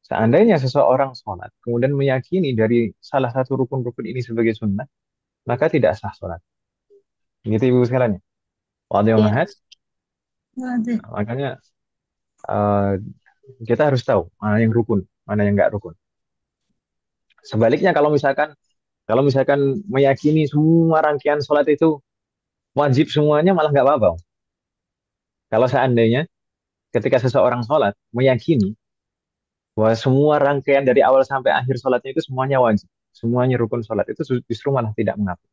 Seandainya seseorang sholat, kemudian meyakini dari salah satu rukun-rukun ini sebagai sunnah, maka tidak sah sholat. Gitu Ibu sekalian ya. Wadah Iya. mahat. Ada. Nah, makanya eh, kita harus tahu mana yang rukun, mana yang nggak rukun. Sebaliknya kalau misalkan meyakini semua rangkaian sholat itu wajib semuanya malah nggak apa-apa. Kalau seandainya ketika seseorang sholat meyakini bahwa semua rangkaian dari awal sampai akhir sholatnya itu semuanya wajib, semuanya rukun sholat itu justru malah tidak mengapa.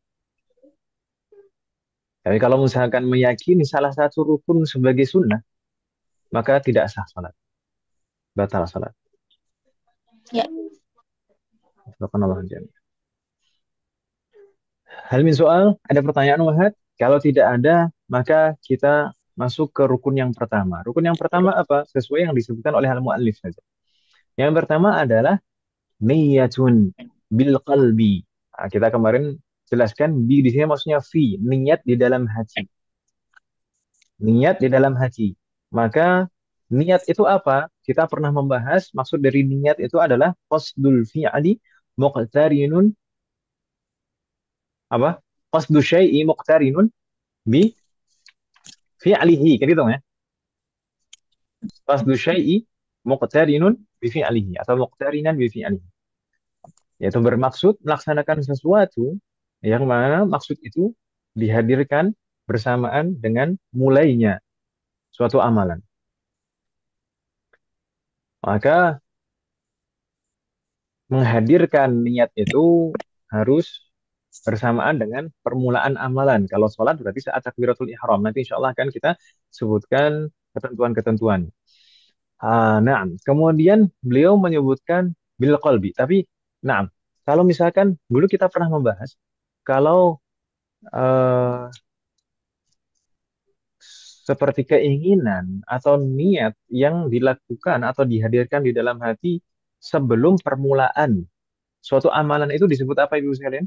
Tapi kalau misalkan meyakini salah satu rukun sebagai sunnah, maka tidak sah sholat, batal sholat. Ya. Subhanallah. Hal min soal, ada pertanyaan Wahad? Kalau tidak ada, maka kita masuk ke rukun yang pertama. Rukun yang pertama apa? Sesuai yang disebutkan oleh al-mu'allif saja. Yang pertama adalah niyatun bil qalbi. Nah, kita kemarin jelaskan di sini maksudnya fi, niat di dalam hati. Niat di dalam hati. Maka niat itu apa? Kita pernah membahas maksud dari niat itu adalah qasdul fi'ali muqtarinun apa? Qasdu syai'i muqtarinun bi fi'lihi. Kan gitu ya? Qasdu syai'i muqtarinun bi fi'lihi atau muqtarinan bi fi'lihi. Yaitu bermaksud melaksanakan sesuatu yang mana maksud itu dihadirkan bersamaan dengan mulainya suatu amalan. Maka menghadirkan niat itu harus bersamaan dengan permulaan amalan. Kalau sholat berarti saat takbiratul ihram. Nanti insya Allah akan kita sebutkan ketentuan-ketentuan. Nah, kemudian beliau menyebutkan bil qalbi. Tapi, nah, kalau misalkan dulu kita pernah membahas, kalau eh, seperti keinginan atau niat yang dilakukan atau dihadirkan di dalam hati sebelum permulaan suatu amalan itu disebut apa Ibu sekalian?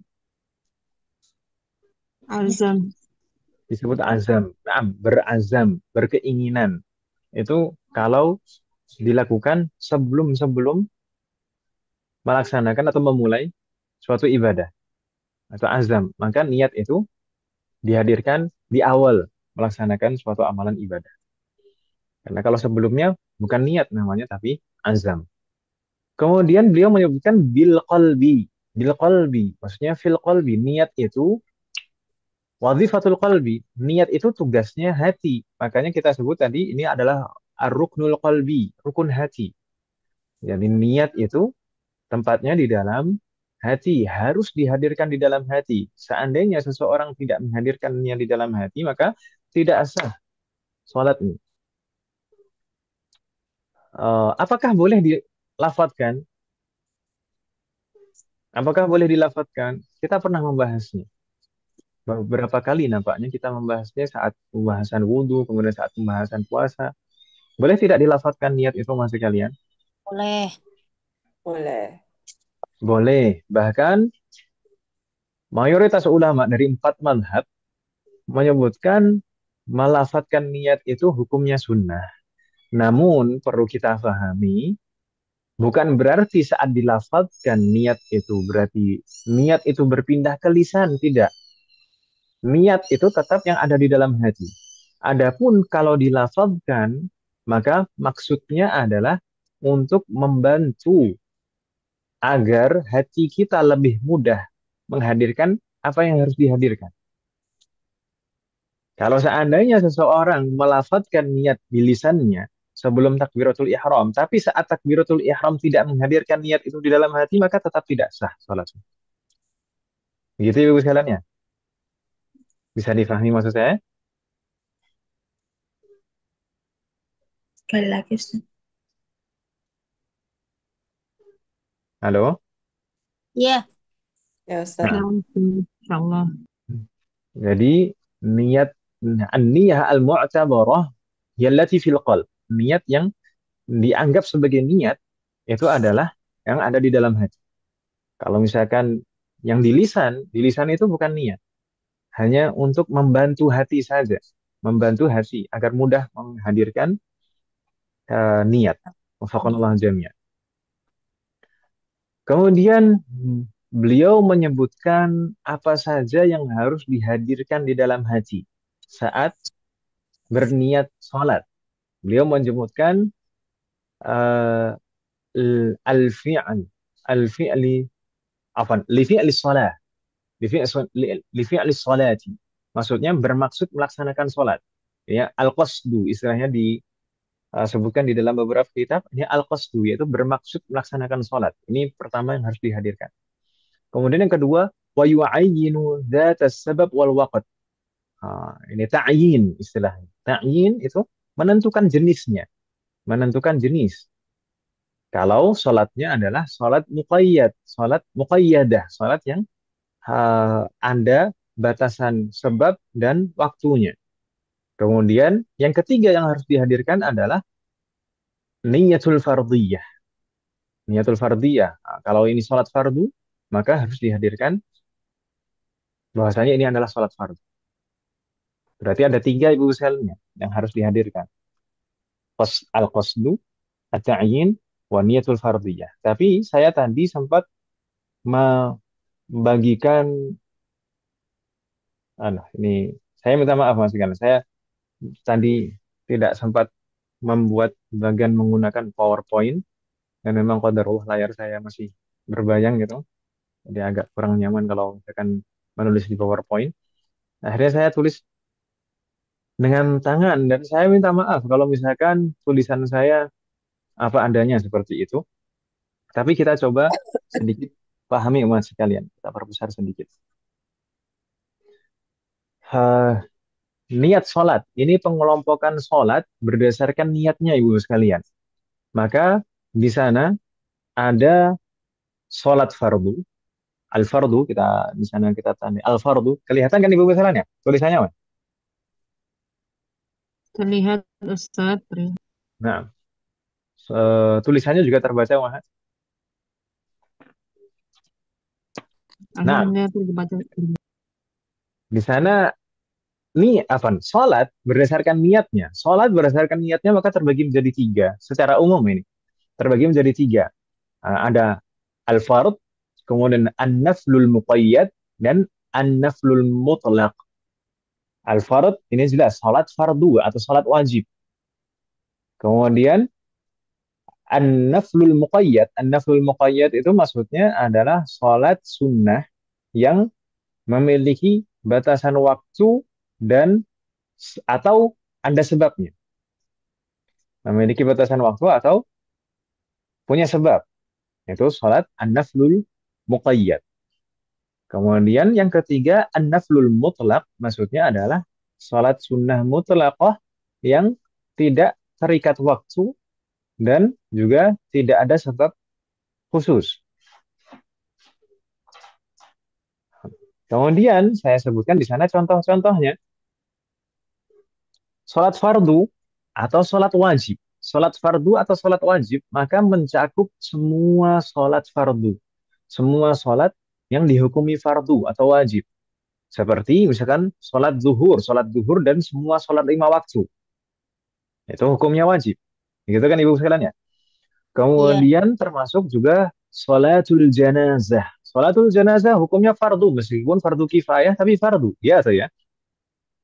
Azam. Disebut azam. Nah, berazam, berkeinginan. Itu kalau dilakukan sebelum melaksanakan atau memulai suatu ibadah atau azam. Maka niat itu dihadirkan di awal melaksanakan suatu amalan ibadah. Karena kalau sebelumnya bukan niat namanya tapi azam. Kemudian beliau menyebutkan bil qalbi. Bil qalbi, maksudnya fil qalbi. Niat itu wazifatul qalbi. Niat itu tugasnya hati. Makanya kita sebut tadi ini adalah ar-ruknul qalbi, rukun hati. Jadi niat itu tempatnya di dalam hati, harus dihadirkan di dalam hati. Seandainya seseorang tidak menghadirkan niat di dalam hati, maka tidak sah sholatnya. Apakah boleh dilafadzkan? Apakah boleh dilafadzkan? Kita pernah membahasnya. Beberapa kali nampaknya kita membahasnya saat pembahasan wudhu, kemudian saat pembahasan puasa. Boleh tidak dilafadzkan niat itu masih kalian? Boleh. Boleh. Boleh. Bahkan mayoritas ulama dari 4 mazhab menyebutkan melafadzkan niat itu hukumnya sunnah. Namun perlu kita pahami, bukan berarti saat dilafadzkan niat itu berarti niat itu berpindah ke lisan, tidak. Niat itu tetap yang ada di dalam hati. Adapun kalau dilafadzkan, maka maksudnya adalah untuk membantu agar hati kita lebih mudah menghadirkan apa yang harus dihadirkan. Kalau seandainya seseorang melafadzkan niat di lisannya sebelum takbiratul ihram, tapi saat takbiratul ihram tidak menghadirkan niat itu di dalam hati, maka tetap tidak sah salatnya. Begitu Ibu sekalian ya? Bisa difahami maksud saya? Sekali lagi, Ustaz. Halo? Iya. Ya, Ustaz. Ya, Nah, insyaallah. jadi niat an-niyah al-mu'tabarah yallati fil qalb. Niat yang dianggap sebagai niat itu adalah yang ada di dalam hati. Kalau misalkan yang di lisan itu bukan niat, hanya untuk membantu hati saja, membantu hati agar mudah menghadirkan niat. Wafaqanallah jami'an. Kemudian beliau menyebutkan apa saja yang harus dihadirkan di dalam hati saat berniat sholat. Beliau menyebutkan uh, al-fi'l, al-fi'li, apa? Li-fi'li sholat, li-fi'li sholati. Maksudnya bermaksud melaksanakan sholat. Ya, al-qasdu istilahnya disebutkan di dalam beberapa kitab. Ini al-qasdu yaitu bermaksud melaksanakan sholat. Ini pertama yang harus dihadirkan. Kemudian yang kedua, wa yu'ayyinu dzatas sabab wal waqt. Ini ta'yin istilahnya. Ta'yin itu menentukan jenisnya, menentukan jenis. Kalau sholatnya adalah sholat muqayyad, sholat muqayyadah, sholat yang ada batasan sebab dan waktunya. Kemudian yang ketiga yang harus dihadirkan adalah niyatul fardiyah. Niyatul fardiyah. Kalau ini sholat fardu, maka harus dihadirkan bahwasanya ini adalah sholat fardu. Berarti ada 3 ibu sekalian yang harus dihadirkan. Al-qasdu, at-ta'yin, wa niyatul fardiyah. Tapi saya tadi sempat membagikan, ini saya minta maaf Mas Ikan. Saya tadi tidak sempat membuat bagian menggunakan PowerPoint dan memang qadarullah layar saya masih berbayang gitu. Jadi agak kurang nyaman kalau misalkan menulis di PowerPoint. Akhirnya saya tulis dengan tangan. Dan saya minta maaf kalau misalkan tulisan saya apa adanya seperti itu. Tapi kita coba sedikit pahami umat sekalian. Kita perbesar sedikit. Eh, Niat sholat. Ini pengelompokan sholat berdasarkan niatnya ibu sekalian. Maka di sana ada sholat fardu. Al-fardu, kita di sana kita tanda. Al-fardu. Kelihatan kan ibu sekalian ya? Tulisannya apa? Terlihat Ustaz. Nah, tulisannya juga terbaca Wah. Nah, Alhamdulillah terbaca. di sana ini apa? Sholat berdasarkan niatnya. Sholat berdasarkan niatnya maka terbagi menjadi tiga. Secara umum ini terbagi menjadi tiga. Ada al-fard, kemudian an-naflul muqayyad, dan an-naflul mutlaq. Al-fard ini jelas sholat fardu atau sholat wajib. Kemudian an-naflul muqayyad itu maksudnya adalah sholat sunnah yang memiliki batasan waktu dan atau ada sebabnya. Memiliki batasan waktu atau punya sebab. Itu sholat an-naflul muqayyad. Kemudian yang ketiga, an-naflul mutlaq, maksudnya adalah sholat sunnah mutlaqah yang tidak terikat waktu dan juga tidak ada sebab khusus. Kemudian saya sebutkan di sana contoh-contohnya. Sholat fardu atau sholat wajib. Sholat fardu atau sholat wajib, maka mencakup semua sholat fardu. Semua sholat yang dihukumi fardu atau wajib. Seperti misalkan sholat zuhur dan semua sholat 5 waktu. Itu hukumnya wajib. Gitu kan ibu sekalian ya. Iya. Kemudian termasuk juga sholatul janazah. Sholatul janazah hukumnya fardu. Meskipun fardu kifayah tapi fardu. Ya atau ya?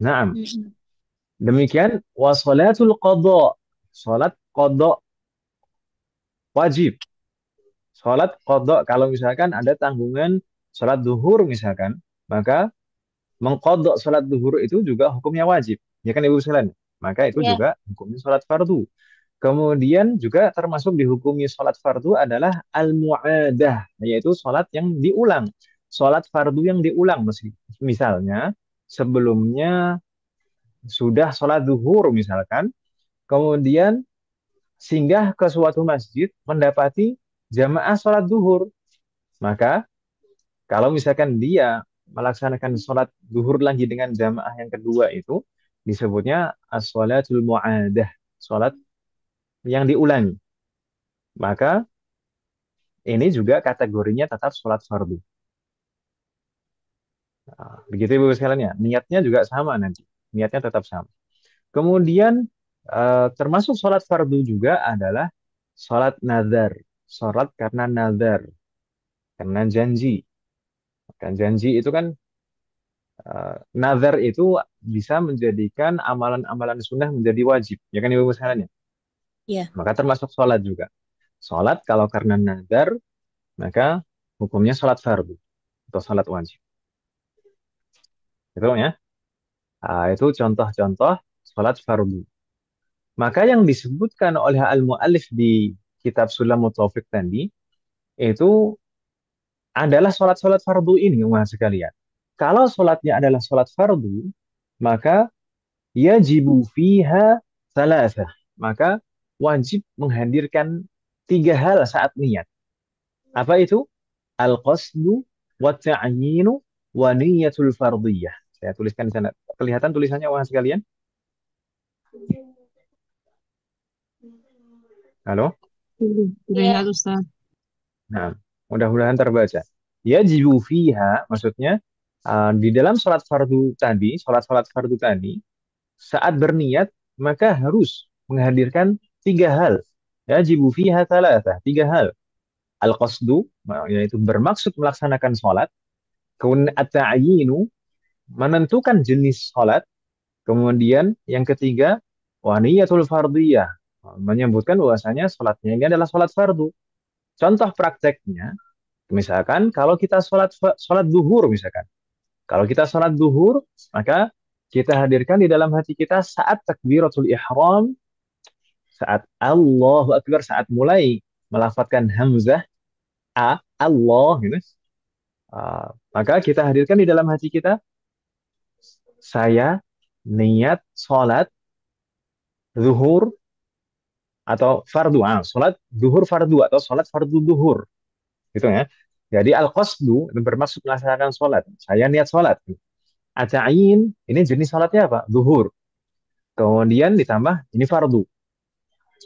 Nah, Mm-mm. demikian wa sholatul qadha. Sholat qadha wajib. Sholat qadha kalau misalkan ada tanggungan sholat duhur misalkan, maka mengqadha sholat duhur itu juga hukumnya wajib. Ya kan ibu sekalian? Maka itu Iya. juga hukumnya sholat fardu. Kemudian juga termasuk dihukumi sholat fardu adalah al-mu'adah, yaitu sholat yang diulang. Sholat fardu yang diulang. Misalnya, sebelumnya sudah sholat duhur misalkan, kemudian singgah ke suatu masjid mendapati jamaah sholat duhur. Maka kalau misalkan dia melaksanakan sholat duhur lagi dengan jamaah yang kedua itu, disebutnya as-sholatul mu'adah, sholat yang diulangi. Maka ini juga kategorinya tetap sholat fardu. Nah, begitu ibu sekalian ya. Niatnya juga sama nanti. Niatnya tetap sama. Kemudian termasuk sholat fardu juga adalah sholat nazar. Sholat karena nazar. Karena janji. Kan janji itu kan nazar itu bisa menjadikan amalan-amalan sunnah menjadi wajib. Ya kan ibu sekalian ya. Iya. Maka termasuk sholat juga. Sholat kalau karena nazar maka hukumnya sholat fardu atau sholat wajib. Itu ya. Itu contoh-contoh sholat fardu. Maka yang disebutkan oleh al-mu'allif di kitab Sulamut Taufik tadi, itu adalah sholat-sholat fardu ini, umat sekalian. Kalau sholatnya adalah sholat fardu, maka yajibu fiha salasah. Maka wajib menghadirkan 3 hal saat niat. Apa itu? Al-qasdu, wa ta'yinu, wa niyatul fardiyah. Saya tuliskan di sana. Kelihatan tulisannya, umat sekalian? Halo? Terlihat Iya. Ustaz. Nah, mudah-mudahan terbaca. Yajibu fiha, maksudnya di dalam sholat-sholat fardu tadi, saat berniat, maka harus menghadirkan 3 hal. Yajibu fiha thalatha, 3 hal. Al-qasdu, yaitu bermaksud melaksanakan sholat. Kemudian at-ta'yinu, menentukan jenis sholat. Kemudian yang ketiga, wa niyatul fardiyah, menyebutkan bahwasanya sholatnya ini adalah sholat fardu. Contoh prakteknya, misalkan kalau kita sholat duhur misalkan. Kalau kita sholat duhur, maka kita hadirkan di dalam hati kita saat takbiratul ihram, saat Allahu Akbar, saat mulai melafadzkan hamzah Allah gitu. Maka kita hadirkan di dalam hati kita, saya niat sholat zuhur atau fardu, sholat zuhur fardu atau sholat fardu zuhur, gitu ya. Jadi al-qasdu bermaksud melaksanakan sholat. Saya niat sholat. Ata'in, ini jenis sholatnya apa? Zuhur. Kemudian ditambah ini fardu.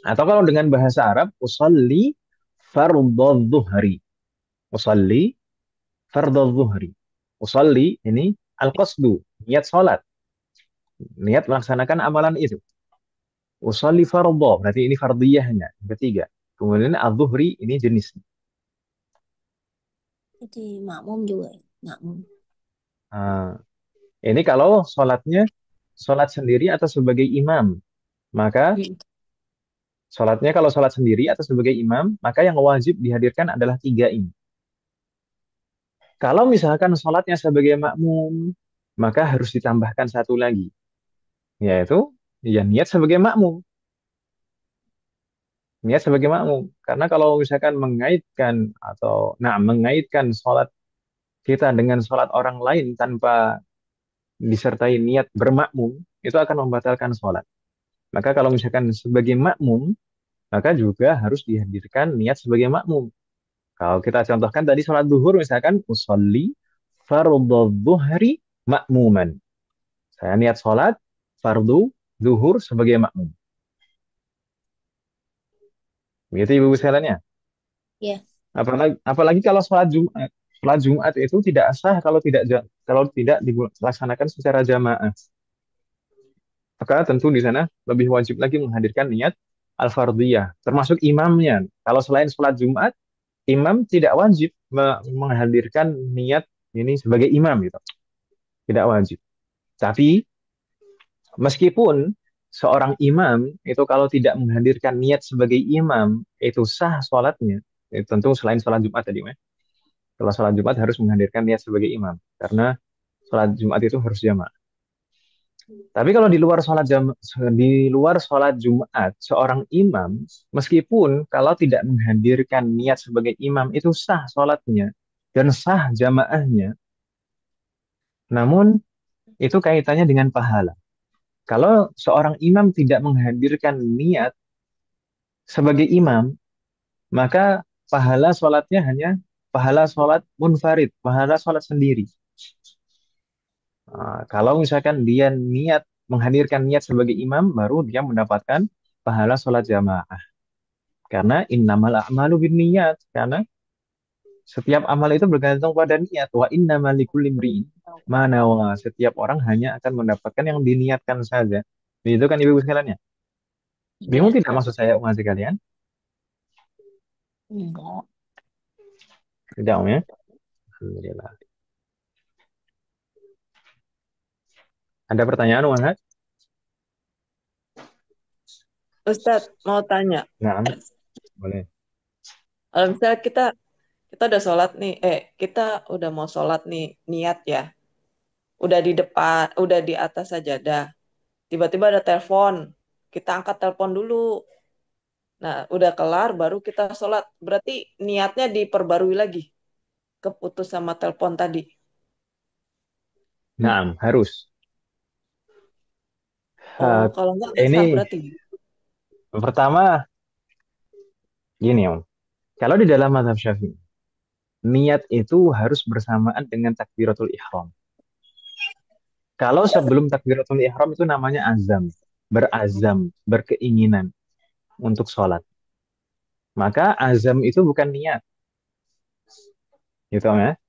Atau kalau dengan bahasa Arab, usalli fardhu dhuhri. Usalli fardhu dhuhri. Usalli ini al-qasdu, niat sholat. Niat melaksanakan amalan itu. Usalli fardhu, berarti ini fardiyahnya, ketiga. Kemudian al-dhuhri ini jenisnya. Jadi makmum juga. Makmum. Nah, ini kalau sholatnya sholat sendiri atau sebagai imam. Maka Hmm. sholatnya kalau sholat sendiri atau sebagai imam, maka yang wajib dihadirkan adalah tiga ini. Kalau misalkan sholatnya sebagai makmum, maka harus ditambahkan satu lagi, yaitu ya niat sebagai makmum. Niat sebagai makmum. Karena kalau misalkan mengaitkan sholat kita dengan sholat orang lain tanpa disertai niat bermakmum, itu akan membatalkan sholat. Maka kalau misalkan sebagai makmum, maka juga harus dihadirkan niat sebagai makmum. Kalau kita contohkan tadi sholat duhur, misalkan usolli fardhu dhuhri makmuman. Saya niat sholat fardu duhur sebagai makmum. Begitu Ibu sekalian ya. Ya. Apalagi kalau sholat Jumat. Sholat Jumat itu tidak sah kalau tidak dilaksanakan secara jamaah. Maka tentu di sana lebih wajib lagi menghadirkan niat al-fardhiyah, termasuk imamnya. Kalau selain sholat Jumat, imam tidak wajib menghadirkan niat ini sebagai imam gitu. Tidak wajib. Tapi meskipun seorang imam itu kalau tidak menghadirkan niat sebagai imam, itu sah sholatnya. Itu tentu selain sholat Jumat tadi, ya. Kalau sholat Jumat harus menghadirkan niat sebagai imam. Karena sholat Jumat itu harus jamaah. Tapi kalau di luar sholat Jumat, seorang imam, meskipun kalau tidak menghadirkan niat sebagai imam, itu sah sholatnya dan sah jamaahnya. Namun, itu kaitannya dengan pahala. Kalau seorang imam tidak menghadirkan niat sebagai imam, maka pahala sholatnya hanya pahala sholat munfarid, pahala sholat sendiri. Kalau misalkan dia menghadirkan niat sebagai imam, baru dia mendapatkan pahala sholat jamaah. Karena innamal a'malu binniyat. Karena setiap amal itu bergantung pada niat. Wa innamal likulli imri'in ma nawa. Setiap orang hanya akan mendapatkan yang diniatkan saja. Begitu kan ibu sekalian ya? Bingung Ya. tidak maksud saya umat sekalian? Enggak. Tidak, Om, ya? Alhamdulillah. Ada pertanyaan, Mas? Ustadz mau tanya, Nah, boleh. kalau misalnya kita udah sholat nih, kita udah mau sholat nih, niat ya, udah di depan, udah di atas sajadah, tiba-tiba ada telepon, kita angkat telepon dulu. Nah, udah kelar, baru kita sholat. Berarti niatnya diperbarui lagi, keputus sama telepon tadi. Nah, harus. Oh, Eh, kalau enggak nggak ini sah berarti. pertama gini, Om. Kalau di dalam mazhab Syafi'i, niat itu harus bersamaan dengan takbiratul ihram. Kalau sebelum takbiratul ihram itu namanya berazam, berkeinginan untuk sholat. Maka azam itu bukan niat, gitu ya.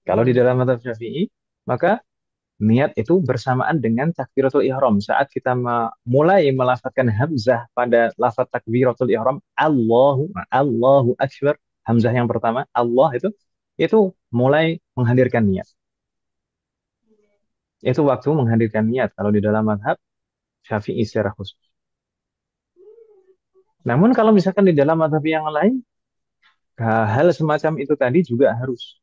Kalau di dalam mazhab Syafi'i, maka niat itu bersamaan dengan takbiratul ihram. Saat kita mulai melafadzkan hamzah pada lafaz takbiratul ihram, Allahu Akbar, hamzah yang pertama, Allah itu mulai menghadirkan niat. Itu waktu menghadirkan niat kalau di dalam mazhab Syafi'i secara khusus. Namun kalau misalkan di dalam mazhab yang lain, hal semacam itu tadi juga harus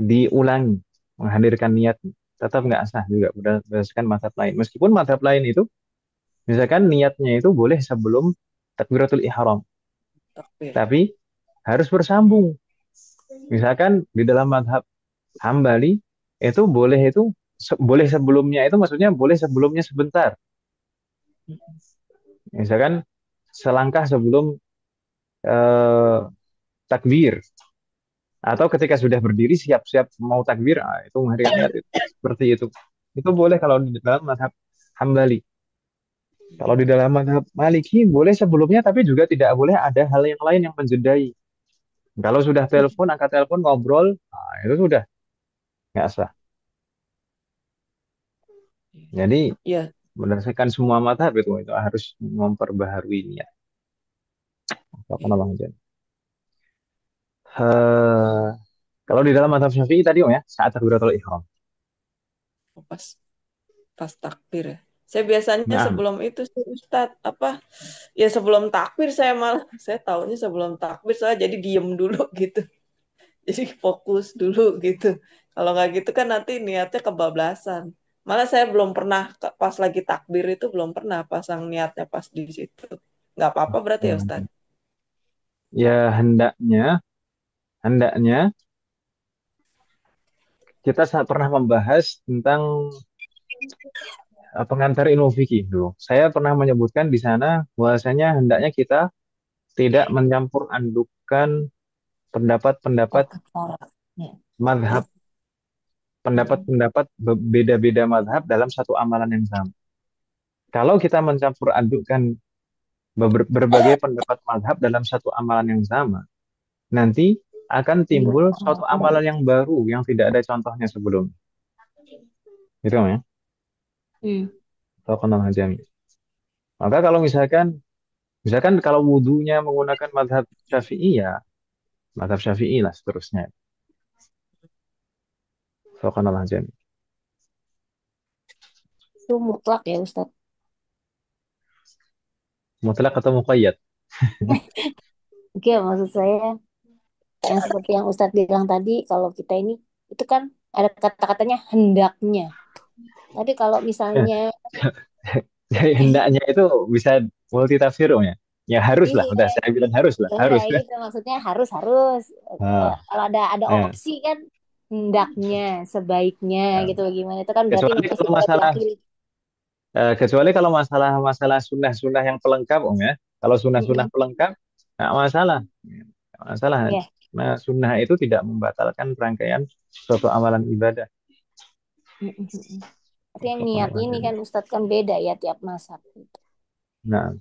diulangi, menghadirkan niat. tetap nggak sah juga berdasarkan mazhab lain. Meskipun mazhab lain itu, misalkan niatnya itu boleh sebelum takbiratul ihram, Takbir. tapi harus bersambung. Misalkan di dalam mazhab Hambali itu boleh boleh sebelumnya itu maksudnya boleh sebelumnya sebentar. Misalkan selangkah sebelum eh, takbir atau ketika sudah berdiri siap-siap mau takbir, itu hari niat itu. Seperti itu. Itu boleh kalau di dalam mazhab Hambali. Kalau di dalam mazhab Maliki boleh sebelumnya tapi juga tidak boleh ada hal yang lain yang menjedai. Kalau sudah telepon, angkat telepon, ngobrol, itu sudah nggak sah. Jadi Iya, berdasarkan semua mazhab itu harus memperbaharui niat. Apa iya. namanya? Eh, kalau di dalam mazhab Syafi'i tadi Om ya, saat takbiratul ihram. Oh, pas takbir ya. Saya biasanya Nah, sebelum itu sih Ustadz apa ya sebelum takbir saya malah saya taunya sebelum takbir saya jadi diem dulu gitu. Jadi fokus dulu gitu. Kalau nggak gitu kan nanti niatnya kebablasan. Malah saya belum pernah pas lagi takbir itu belum pernah pasang niatnya pas di situ. Nggak apa-apa berarti ya Ustadz. ya hendaknya kita pernah membahas tentang pengantar ilmu fikih dulu. Saya pernah menyebutkan di sana bahwasanya hendaknya kita tidak mencampur adukan pendapat-pendapat Waktu sholat. Ya. madhab, pendapat-pendapat beda-beda madhab dalam satu amalan yang sama. Kalau kita mencampur adukan berbagai pendapat madhab dalam satu amalan yang sama, nanti akan Iya. timbul suatu amalan yang baru yang tidak ada contohnya sebelumnya. Gitu ya. Hmm. Atau kenal hajami. Maka kalau misalkan kalau wudhunya menggunakan madhab Syafi'i ya madhab Syafi'i lah seterusnya. Atau kenal hajami. Itu mutlak ya Ustadz. Mutlak atau muqayyad? Oke, maksud saya yang seperti yang Ustadz bilang tadi, kalau kita ini itu kan ada kata-katanya hendaknya. Tapi kalau misalnya Jadi hendaknya itu bisa multi tafsir Om ya. Ya harus lah, udah iya, saya bilang harus lah, ya udah harus. gitu maksudnya harus. Nah, Kalau ada eh, opsi kan hendaknya, sebaiknya eh. gitu gimana itu kan berarti Kecuali masih kalau boleh masalah pilih. kecuali kalau masalah sunnah-sunnah yang pelengkap Om ya. Kalau sunnah-sunnah Mm-mm. pelengkap nggak masalah. Nggak masalah. Ya. Nah, sunnah itu tidak membatalkan rangkaian suatu amalan ibadah. Mm-mm. Tapi yang niat ini kan Ustadz kan beda ya tiap mazhab. Nah,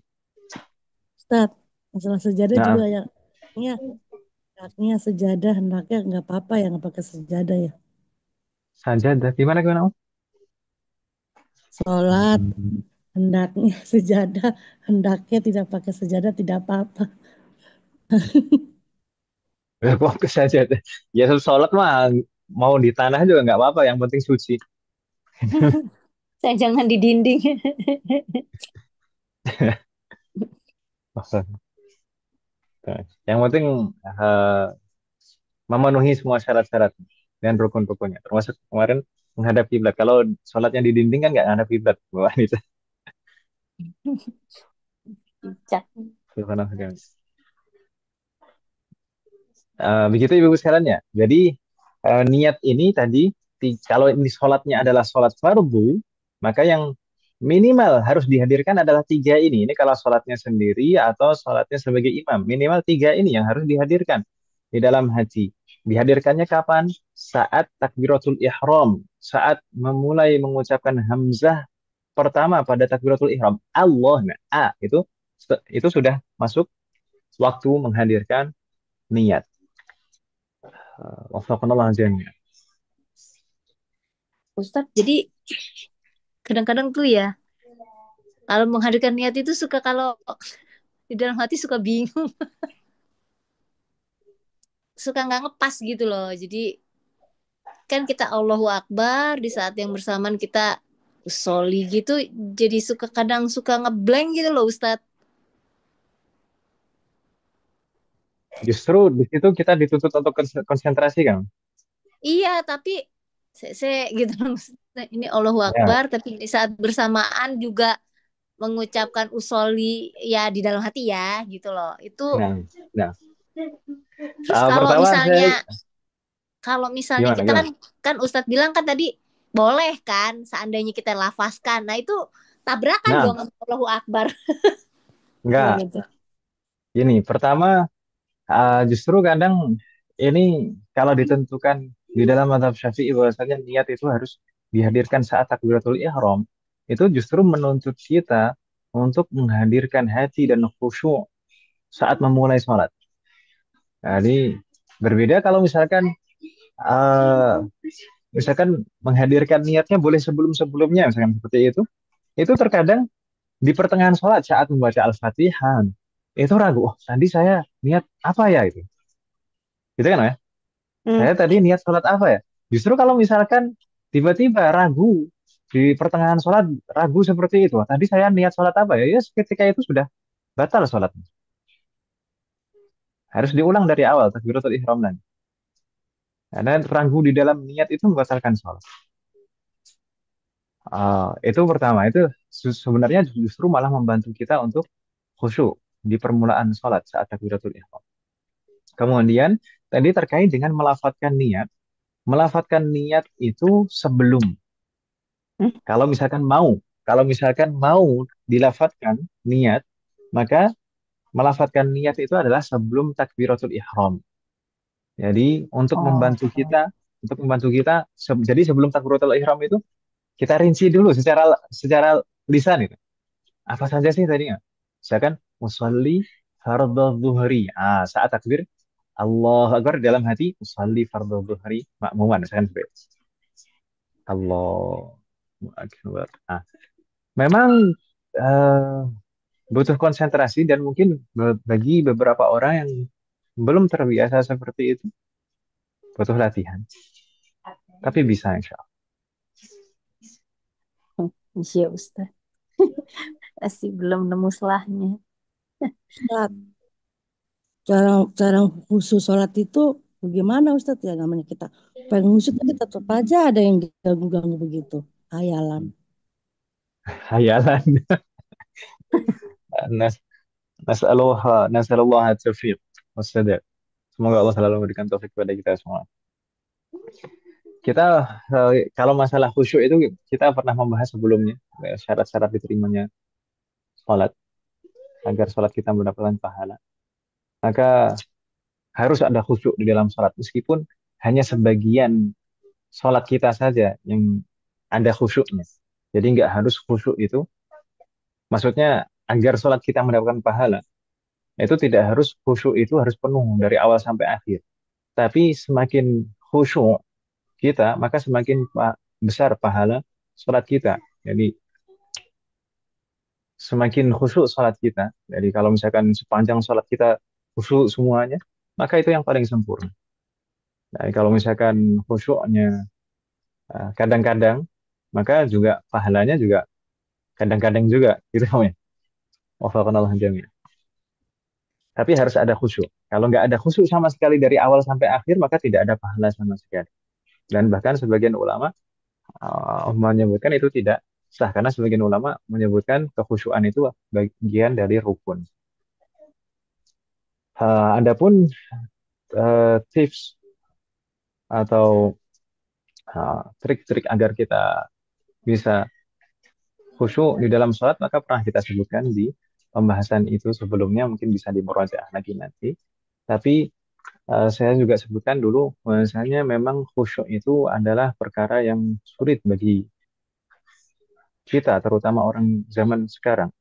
Ustaz, masalah sejadah juga nah, ya. Ya, hendaknya sejadah, hendaknya nggak apa-apa ya nggak pakai sejadah ya. sajadah. Gimana Om? Sholat, hendaknya sejadah, hendaknya tidak pakai sejadah tidak apa-apa. Kok ke sajadah? Ya sholat mah mau di tanah juga nggak apa-apa. Yang penting suci. Saya jangan di dinding. Yang penting eh, memenuhi semua syarat-syarat dan rukun-rukunnya. Termasuk kemarin menghadap kiblat. Kalau sholatnya di dinding kan nggak menghadap kiblat. Wah, itu. Cak. Subhanallah. Begitu ibu sekalian ya. Jadi niat ini tadi kalau ini sholatnya adalah sholat fardu, maka yang minimal harus dihadirkan adalah tiga ini. Ini kalau sholatnya sendiri atau sholatnya sebagai imam, minimal tiga ini yang harus dihadirkan di dalam haji. Dihadirkannya kapan? Saat takbiratul ihram, saat memulai mengucapkan hamzah pertama pada takbiratul ihram. Allah, nah, itu sudah masuk waktu menghadirkan niat. Wafakanallah jami'an. Ustadz, jadi kadang-kadang tuh ya, kalau menghadirkan niat itu suka kalau di dalam hati suka bingung, suka nggak ngepas gitu loh. Jadi kan kita Allahu Akbar di saat yang bersamaan kita soli gitu, jadi suka kadang suka ngeblank gitu loh Ustadz. Justru di situ kita dituntut untuk konsentrasi kan. Iya, tapi se gitu loh. Nah, ini Allahu Ya, Akbar, tapi di saat bersamaan juga mengucapkan usoli ya di dalam hati ya, gitu loh. Itu nah, nah. terus kalau Pertama saya misalnya gimana kita kan gimana? kan Ustadz bilang kan tadi boleh kan seandainya kita lafazkan. Nah, itu tabrakan Nah, dong sama Allahu Akbar. enggak. Gimana tuh? Gini, pertama justru kadang ini kalau ditentukan di dalam mazhab Syafi'i bahwasanya niat itu harus dihadirkan saat takbiratul ihram, itu justru menuntut kita untuk menghadirkan hati dan khusyuk saat memulai sholat. Jadi berbeda kalau eh, misalkan menghadirkan niatnya boleh sebelum-sebelumnya, misalkan seperti itu terkadang di pertengahan sholat saat membaca Al-Fatihah, itu ragu, oh tadi saya niat apa ya itu? Gitu kan ya? Hmm. Saya tadi niat sholat apa ya? Justru kalau misalkan tiba-tiba ragu di pertengahan sholat, ragu seperti itu, tadi saya niat sholat apa ya? Ya ketika itu sudah batal sholatnya. Harus diulang dari awal, takbiratul ihram lagi. Karena ragu di dalam niat itu membatalkan sholat. Itu pertama, itu sebenarnya justru malah membantu kita untuk khusyuk di permulaan sholat saat takbiratul ihram. Kemudian tadi terkait dengan melafatkan niat itu sebelum. Hmm? Kalau misalkan mau, kalau misalkan mau dilafatkan niat, maka melafatkan niat itu adalah sebelum takbiratul ihram. Jadi Oh. untuk membantu kita, jadi sebelum takbiratul ihram itu kita rinci dulu secara lisan itu. Apa saja sih tadinya? Misalkan musalli fardhu zuhri. Saat takbir Allah Akbar dalam hati musalli fardhu zuhri makmuman misalkan seperti itu. Allah Akbar. Memang eh, butuh konsentrasi dan mungkin bagi beberapa orang yang belum terbiasa seperti itu butuh latihan. Tapi bisa insya Allah. Iya Ustaz. Masih belum nemu selahnya. Ustaz, cara cara khusus sholat itu bagaimana Ustaz ya namanya kita pengen khusyuk tapi tetap aja ada yang ganggu-ganggu begitu. Hayalan. Hayalan. Nas nasallallahu taufiq wassadad. Semoga Allah selalu memberikan taufik kepada kita semua. Kita kalau masalah khusyuk itu kita pernah membahas sebelumnya syarat-syarat diterimanya sholat agar sholat kita mendapatkan pahala. Maka harus ada khusyuk di dalam sholat meskipun hanya sebagian sholat kita saja yang ada khusyuknya. Jadi nggak harus khusyuk itu. Maksudnya agar sholat kita mendapatkan pahala itu tidak harus khusyuk itu harus penuh dari awal sampai akhir. Tapi semakin khusyuk kita maka semakin besar pahala sholat kita. Jadi semakin khusyuk sholat kita. Jadi kalau misalkan sepanjang sholat kita khusyuk semuanya, maka itu yang paling sempurna. Nah, kalau misalkan khusyuknya kadang-kadang, maka juga pahalanya juga kadang-kadang juga, gitu ya. Wafaqanallah jami'an. Tapi harus ada khusyuk. Kalau nggak ada khusyuk sama sekali dari awal sampai akhir, maka tidak ada pahala sama sekali. Dan bahkan sebagian ulama menyebutkan itu tidak sah, karena sebagian ulama menyebutkan kekhusyuan itu bagian dari rukun. Adapun tips atau trik-trik agar kita bisa khusyuk di dalam sholat, maka pernah kita sebutkan di pembahasan itu sebelumnya, mungkin bisa dimurojaah lagi nanti. Tapi saya juga sebutkan dulu, bahwasanya memang khusyuk itu adalah perkara yang sulit bagi kita, terutama orang zaman sekarang.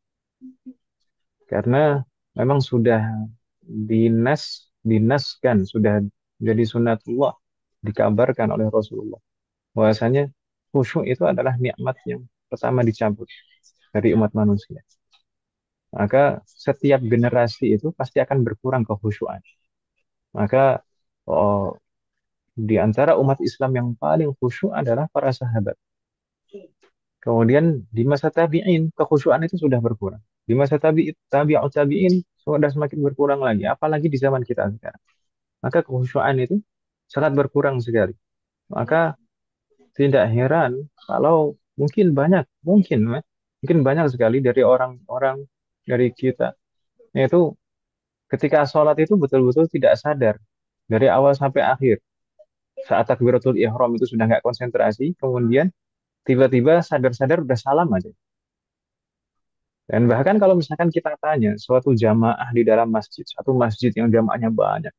Karena memang sudah dinaskan, sudah jadi sunatullah, dikabarkan oleh Rasulullah. Bahwasanya khusyuk itu adalah nikmat yang pertama dicabut dari umat manusia. Maka setiap generasi itu pasti akan berkurang kekhusyuan. Maka oh, di antara umat Islam yang paling khusyuk adalah para sahabat. Kemudian di masa tabi'in kekhusyuan itu sudah berkurang. Di masa tabi'ut tabi'in sudah semakin berkurang lagi, apalagi di zaman kita sekarang. Maka kekhusyuan itu sangat berkurang sekali. Maka tidak heran kalau mungkin banyak sekali dari orang-orang dari kita yaitu ketika sholat itu betul-betul tidak sadar dari awal sampai akhir. Saat takbiratul ihram itu sudah nggak konsentrasi, kemudian tiba-tiba sadar-sadar udah salam aja. Dan bahkan kalau misalkan kita tanya suatu jamaah di dalam masjid, satu masjid yang jamaahnya banyak,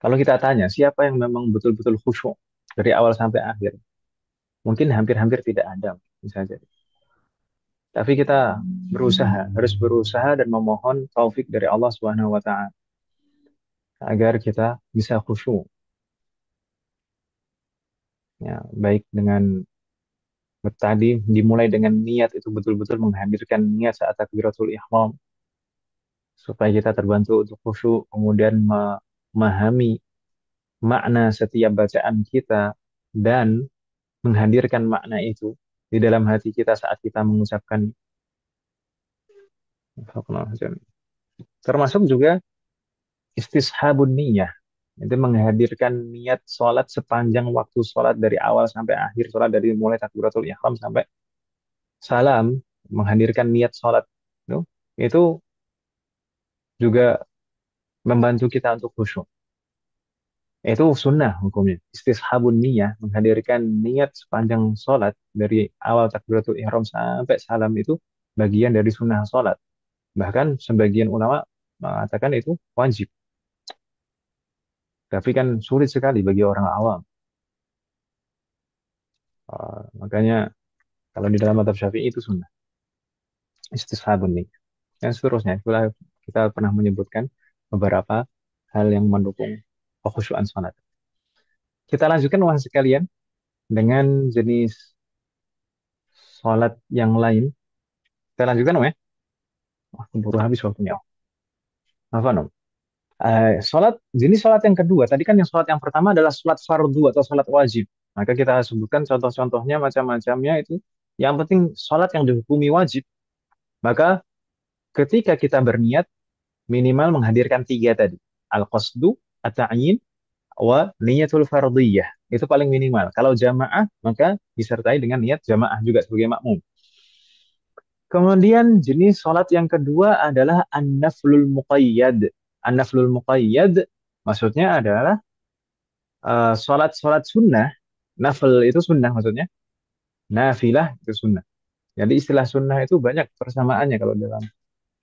kalau kita tanya siapa yang memang betul-betul khusyuk dari awal sampai akhir, mungkin hampir-hampir tidak ada, bisa jadi. Tapi kita harus berusaha dan memohon taufik dari Allah Subhanahu wa taala agar kita bisa khusyuk. Ya, baik dengan tadi dimulai dengan niat itu betul-betul menghadirkan niat saat takbiratul ihram supaya kita terbantu untuk khusyuk, kemudian memahami makna setiap bacaan kita dan menghadirkan makna itu di dalam hati kita saat kita mengucapkan. Termasuk juga istishabun niyah, itu menghadirkan niat sholat sepanjang waktu sholat dari awal sampai akhir sholat, dari mulai takbiratul ihram sampai salam, menghadirkan niat sholat itu juga membantu kita untuk khusyuk. Itu sunnah hukumnya. Istishabun niyah, menghadirkan niat sepanjang sholat dari awal takbiratul ihram sampai salam itu bagian dari sunnah sholat. Bahkan sebagian ulama mengatakan itu wajib. Tapi kan sulit sekali bagi orang awam. Makanya kalau di dalam mazhab Syafi'i itu sunnah. Istishabun niyah. Dan seterusnya. Itulah kita pernah menyebutkan beberapa hal yang mendukung kekhusyuan sholat. Kita lanjutkan wahai sekalian dengan jenis sholat yang lain. Kita lanjutkan, Om, ya. Wah, keburu habis waktunya. Apa, Om? Jenis sholat yang kedua. Tadi kan yang sholat yang pertama adalah sholat fardu atau sholat wajib. Maka kita sebutkan contoh-contohnya macam-macamnya itu. Yang penting sholat yang dihukumi wajib. Maka ketika kita berniat, minimal menghadirkan 3 tadi. Al-qasdu, at-ta'yin, wa niyatul fardiyah. Itu paling minimal. Kalau jamaah, maka disertai dengan niat jamaah juga sebagai makmum. Kemudian jenis sholat yang kedua adalah an-naflul muqayyad. An-naflul muqayyad maksudnya adalah sholat-sholat sunnah. Nafl itu sunnah maksudnya. Nafilah itu sunnah. Jadi istilah sunnah itu banyak persamaannya kalau dalam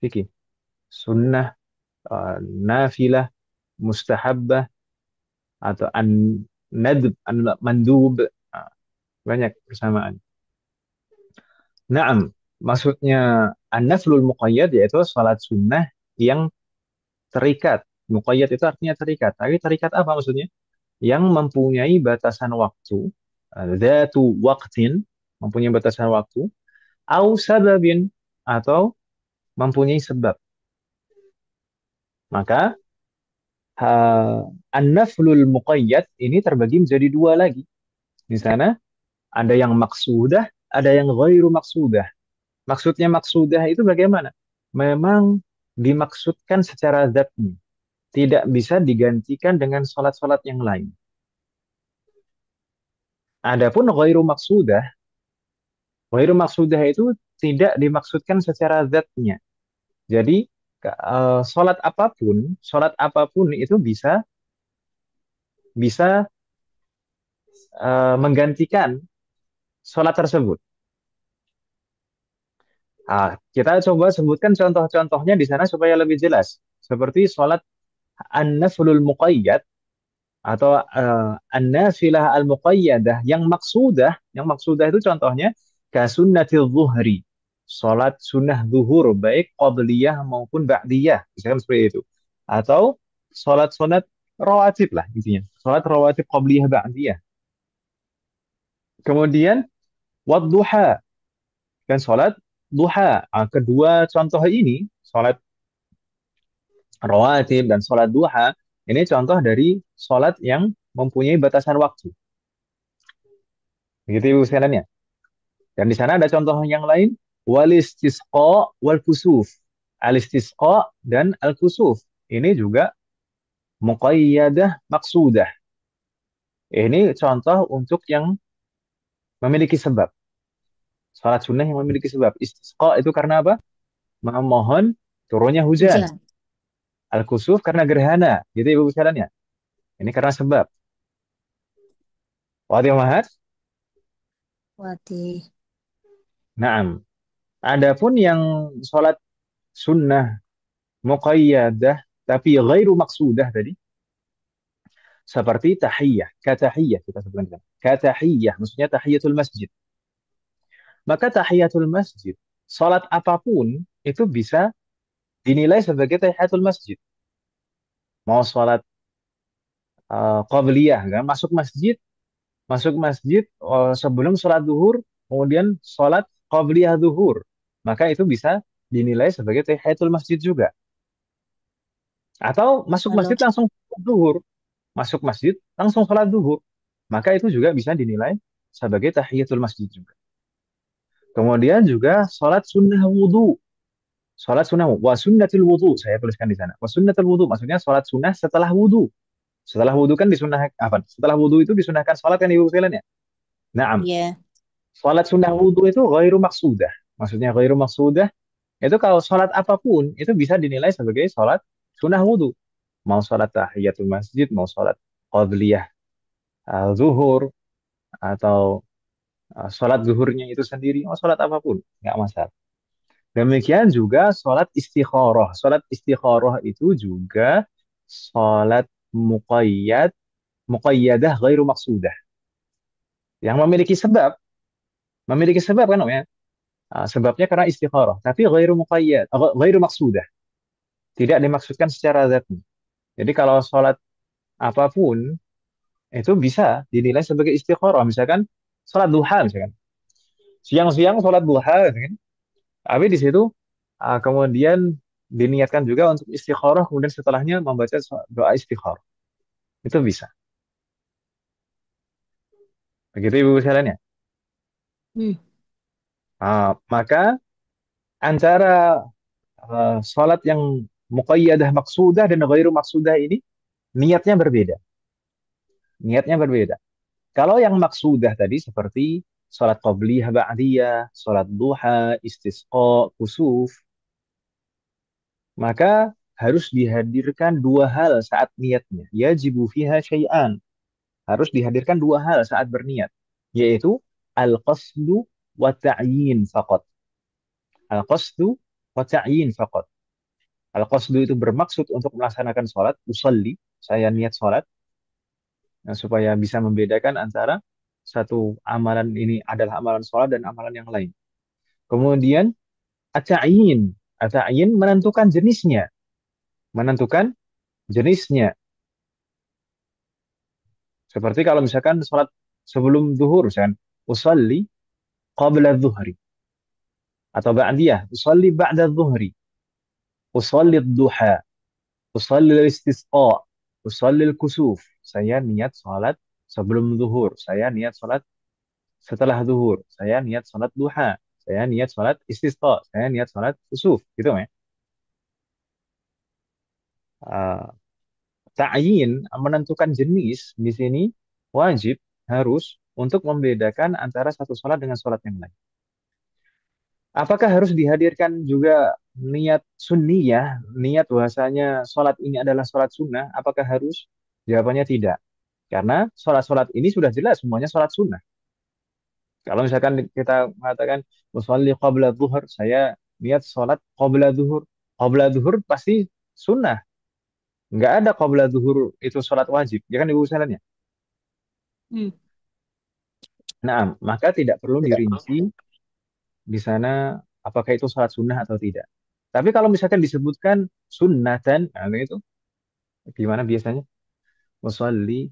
fikih. Sunnah, nafilah, mustahabbah, atau an-nadb, an-mandub. Banyak persamaan. Naam, maksudnya an-naflul muqayyad yaitu sholat sunnah yang terikat. Muqayyad itu artinya terikat. Tapi terikat apa maksudnya? Yang mempunyai batasan waktu, dzatu waqtin, mempunyai batasan waktu, au sababin, atau mempunyai sebab. Maka an-naflul muqayyad ini terbagi menjadi 2 lagi. Di sana ada yang maksudah, ada yang ghairu maksudah. Maksudnya maksudah itu bagaimana? Memang dimaksudkan secara zatnya. Tidak bisa digantikan dengan sholat-sholat yang lain. Adapun ghairu maksudah itu tidak dimaksudkan secara zatnya. Jadi sholat apapun itu bisa menggantikan sholat tersebut. Kita coba sebutkan contoh-contohnya di sana supaya lebih jelas. Seperti sholat an-naflul muqayyad atau an-nafilah al-muqayyadah yang maksudah itu contohnya kasunnatil zuhri, sholat sunnah zuhur baik qabliyah maupun ba'diyah, misalkan seperti itu. Atau sholat rawatib lah intinya, sholat rawatib qabliyah ba'diyah. Kemudian wadduha, kan sholat duha. Kedua contoh ini, sholat rawatib dan sholat duha, ini contoh dari sholat yang mempunyai batasan waktu. Begitu Ibu sekalian ya. Dan di sana ada contoh yang lain, wal istisqa wal kusuf. Al istisqa dan al kusuf. Ini juga muqayyadah maksudah. Ini contoh untuk yang memiliki sebab. Salat sunnah yang memiliki sebab. Istisqa itu karena apa? Memohon turunnya hujan. Hujan. Al-kusuf karena gerhana. Gitu Ibu sekalian ya. Ini karena sebab. Wadih mahat. Wati. Naam. Adapun yang sholat sunnah muqayyadah tapi ghairu maksudah tadi seperti tahiyyah, katahiyyah kita sebutkan. Katahiyyah maksudnya tahiyatul masjid. Maka tahiyatul masjid, sholat apapun itu bisa dinilai sebagai tahiyatul masjid. Mau sholat qabliyah kan masuk masjid sebelum sholat duhur, kemudian sholat qabliyah duhur, maka itu bisa dinilai sebagai tahiyatul masjid juga. Atau masuk Kalau masjid langsung sholat duhur, masuk masjid langsung sholat duhur, maka itu juga bisa dinilai sebagai tahiyatul masjid juga. Kemudian juga sholat sunnah wudhu, sholat sunnah wa sunnatul wudhu, saya tuliskan di sana. Wa sunnatul wudhu maksudnya sholat sunnah setelah wudhu. Setelah wudhu kan disunah apa? Setelah wudhu itu disunahkan sholat kan ibu sekalian ya. Naam. ya Sholat sunnah wudhu itu ghairu maksudah. Maksudnya ghairu maksudah itu kalau sholat apapun itu bisa dinilai sebagai sholat sunnah wudhu. Mau sholat tahiyatul masjid, mau sholat qabliyah zuhur, atau sholat zuhurnya itu sendiri, mau sholat apapun, nggak masalah. Demikian juga sholat istikharah. Sholat istikharah itu juga sholat muqayyadah ghairu maksudah. Yang memiliki sebab kan namanya. Sebabnya karena istikharah, tapi ghairu maksudah. Tidak dimaksudkan secara zatnya. Jadi kalau sholat apapun itu bisa dinilai sebagai istikharah. Misalkan sholat duha, misalkan siang-siang sholat duha, misalkan. Tapi di situ kemudian diniatkan juga untuk istikharah, kemudian setelahnya membaca doa istikharah. Itu bisa. Begitu Ibu sekalian ya. hmm. Maka antara sholat yang muqayyadah maksudah dan ghairu maksudah ini niatnya berbeda. Niatnya berbeda. Kalau yang maksudah tadi seperti sholat qabliyah, ba'diyah, sholat duha, istisqa, kusuf, maka harus dihadirkan dua hal saat niatnya. Yajibu fiha syai'an. Harus dihadirkan dua hal saat berniat, yaitu al-qasdu wa ta'yin faqat. Al-qasdu wa ta'yin faqat. Al-qasdu itu bermaksud untuk melaksanakan sholat, usalli, saya niat sholat, supaya bisa membedakan antara satu amalan ini adalah amalan sholat dan amalan yang lain. Kemudian at-ta'yin, at-ta'yin menentukan jenisnya, menentukan jenisnya. Seperti kalau misalkan sholat sebelum zuhur, misalkan usalli qabla zuhri, atau ba'diyah, usalli ba'da zuhri, usalli duha, usalli istisqa, usalli kusuf. Saya niat sholat sebelum zuhur, saya niat sholat setelah zuhur, saya niat sholat duha, saya niat sholat istisqa, saya niat sholat kusuf, gitu ya. Uh, Ta'yin menentukan jenis di sini wajib harus untuk membedakan antara satu sholat dengan sholat yang lain. Apakah harus dihadirkan juga niat sunniyah, niat bahasanya sholat ini adalah sholat sunnah? Apakah harus? Jawabannya tidak. Karena sholat-sholat ini sudah jelas semuanya sholat sunnah. Kalau misalkan kita mengatakan musalli qabla zuhur, saya niat sholat qabla zuhur. Qabla zuhur pasti sunnah. Nggak ada qabla zuhur itu sholat wajib. Ya kan Ibu sekalian ya? Hmm. Nah, maka tidak perlu dirinci di sana apakah itu sholat sunnah atau tidak. Tapi kalau misalkan disebutkan sunnatan, nah itu gimana biasanya? Usalli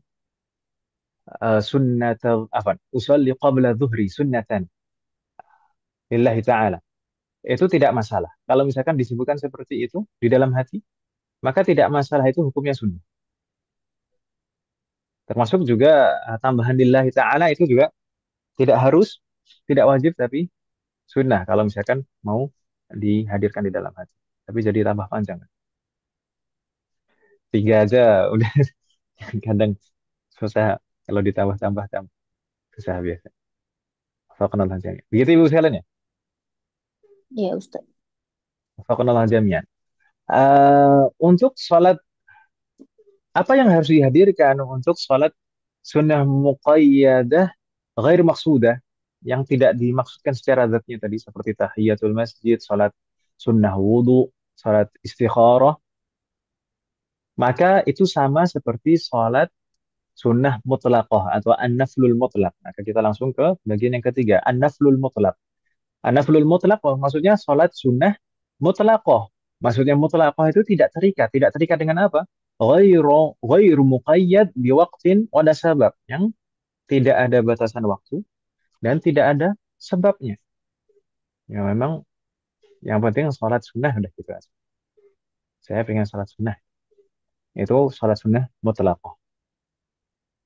sunnatal apa? Usalli qabla zuhri sunnatan lillahi ta'ala. Itu tidak masalah. Kalau misalkan disebutkan seperti itu di dalam hati, maka tidak masalah, itu hukumnya sunnah. Termasuk juga tambahan lillahi ta'ala itu juga tidak harus, tidak wajib, tapi sunnah kalau misalkan mau dihadirkan di dalam hati. Tapi jadi tambah panjang. Tiga aja udah kadang susah Kalau ditambah-tambah tambah susah biasa. Wafaqanallah jami'an. Begitu Ibu sekalian ya? Ya Ustaz. Wafaqanallah jami'an. Untuk sholat, apa yang harus dihadirkan untuk sholat sunnah muqayyadah ghair maksudah, yang tidak dimaksudkan secara zatnya tadi, seperti tahiyatul masjid, sholat sunnah wudhu, sholat istikharah, maka itu sama seperti sholat sunnah mutlaqah atau an-naflul mutlaq. Maka kita langsung ke bagian yang ketiga, an-naflul mutlaq. An-naflul mutlaq maksudnya sholat sunnah mutlaqah. Maksudnya mutlaqah itu tidak terikat. Tidak terikat dengan apa? Ghairu muqayyad biwaqtin wala sabab. Yang tidak ada batasan waktu dan tidak ada sebabnya. Ya memang yang penting sholat sunnah udah gitu aja. Saya pengen sholat sunnah. Itu sholat sunnah mutlaqah.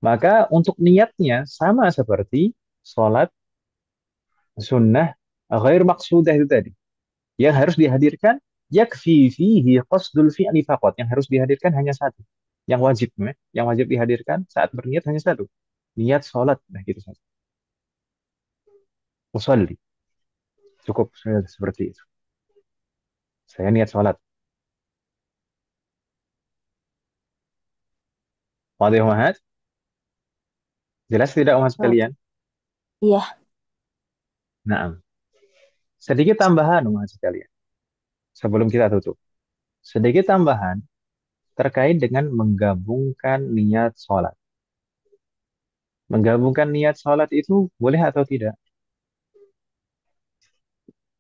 Maka untuk niatnya sama seperti sholat sunnah ghair maksudah itu tadi. Yang harus dihadirkan yakfi fihi qasdul fi'li faqat. Yang harus dihadirkan hanya satu. Yang wajib dihadirkan saat berniat hanya satu. Niat sholat. Nah gitu saja. Usalli. Cukup seperti itu. Saya niat sholat. Wadih Muhammad? Jelas tidak Mas Oh, sekalian? iya. Nah, sedikit tambahan Mas sekalian. Sebelum kita tutup. Sedikit tambahan terkait dengan menggabungkan niat sholat. Menggabungkan niat sholat itu boleh atau tidak?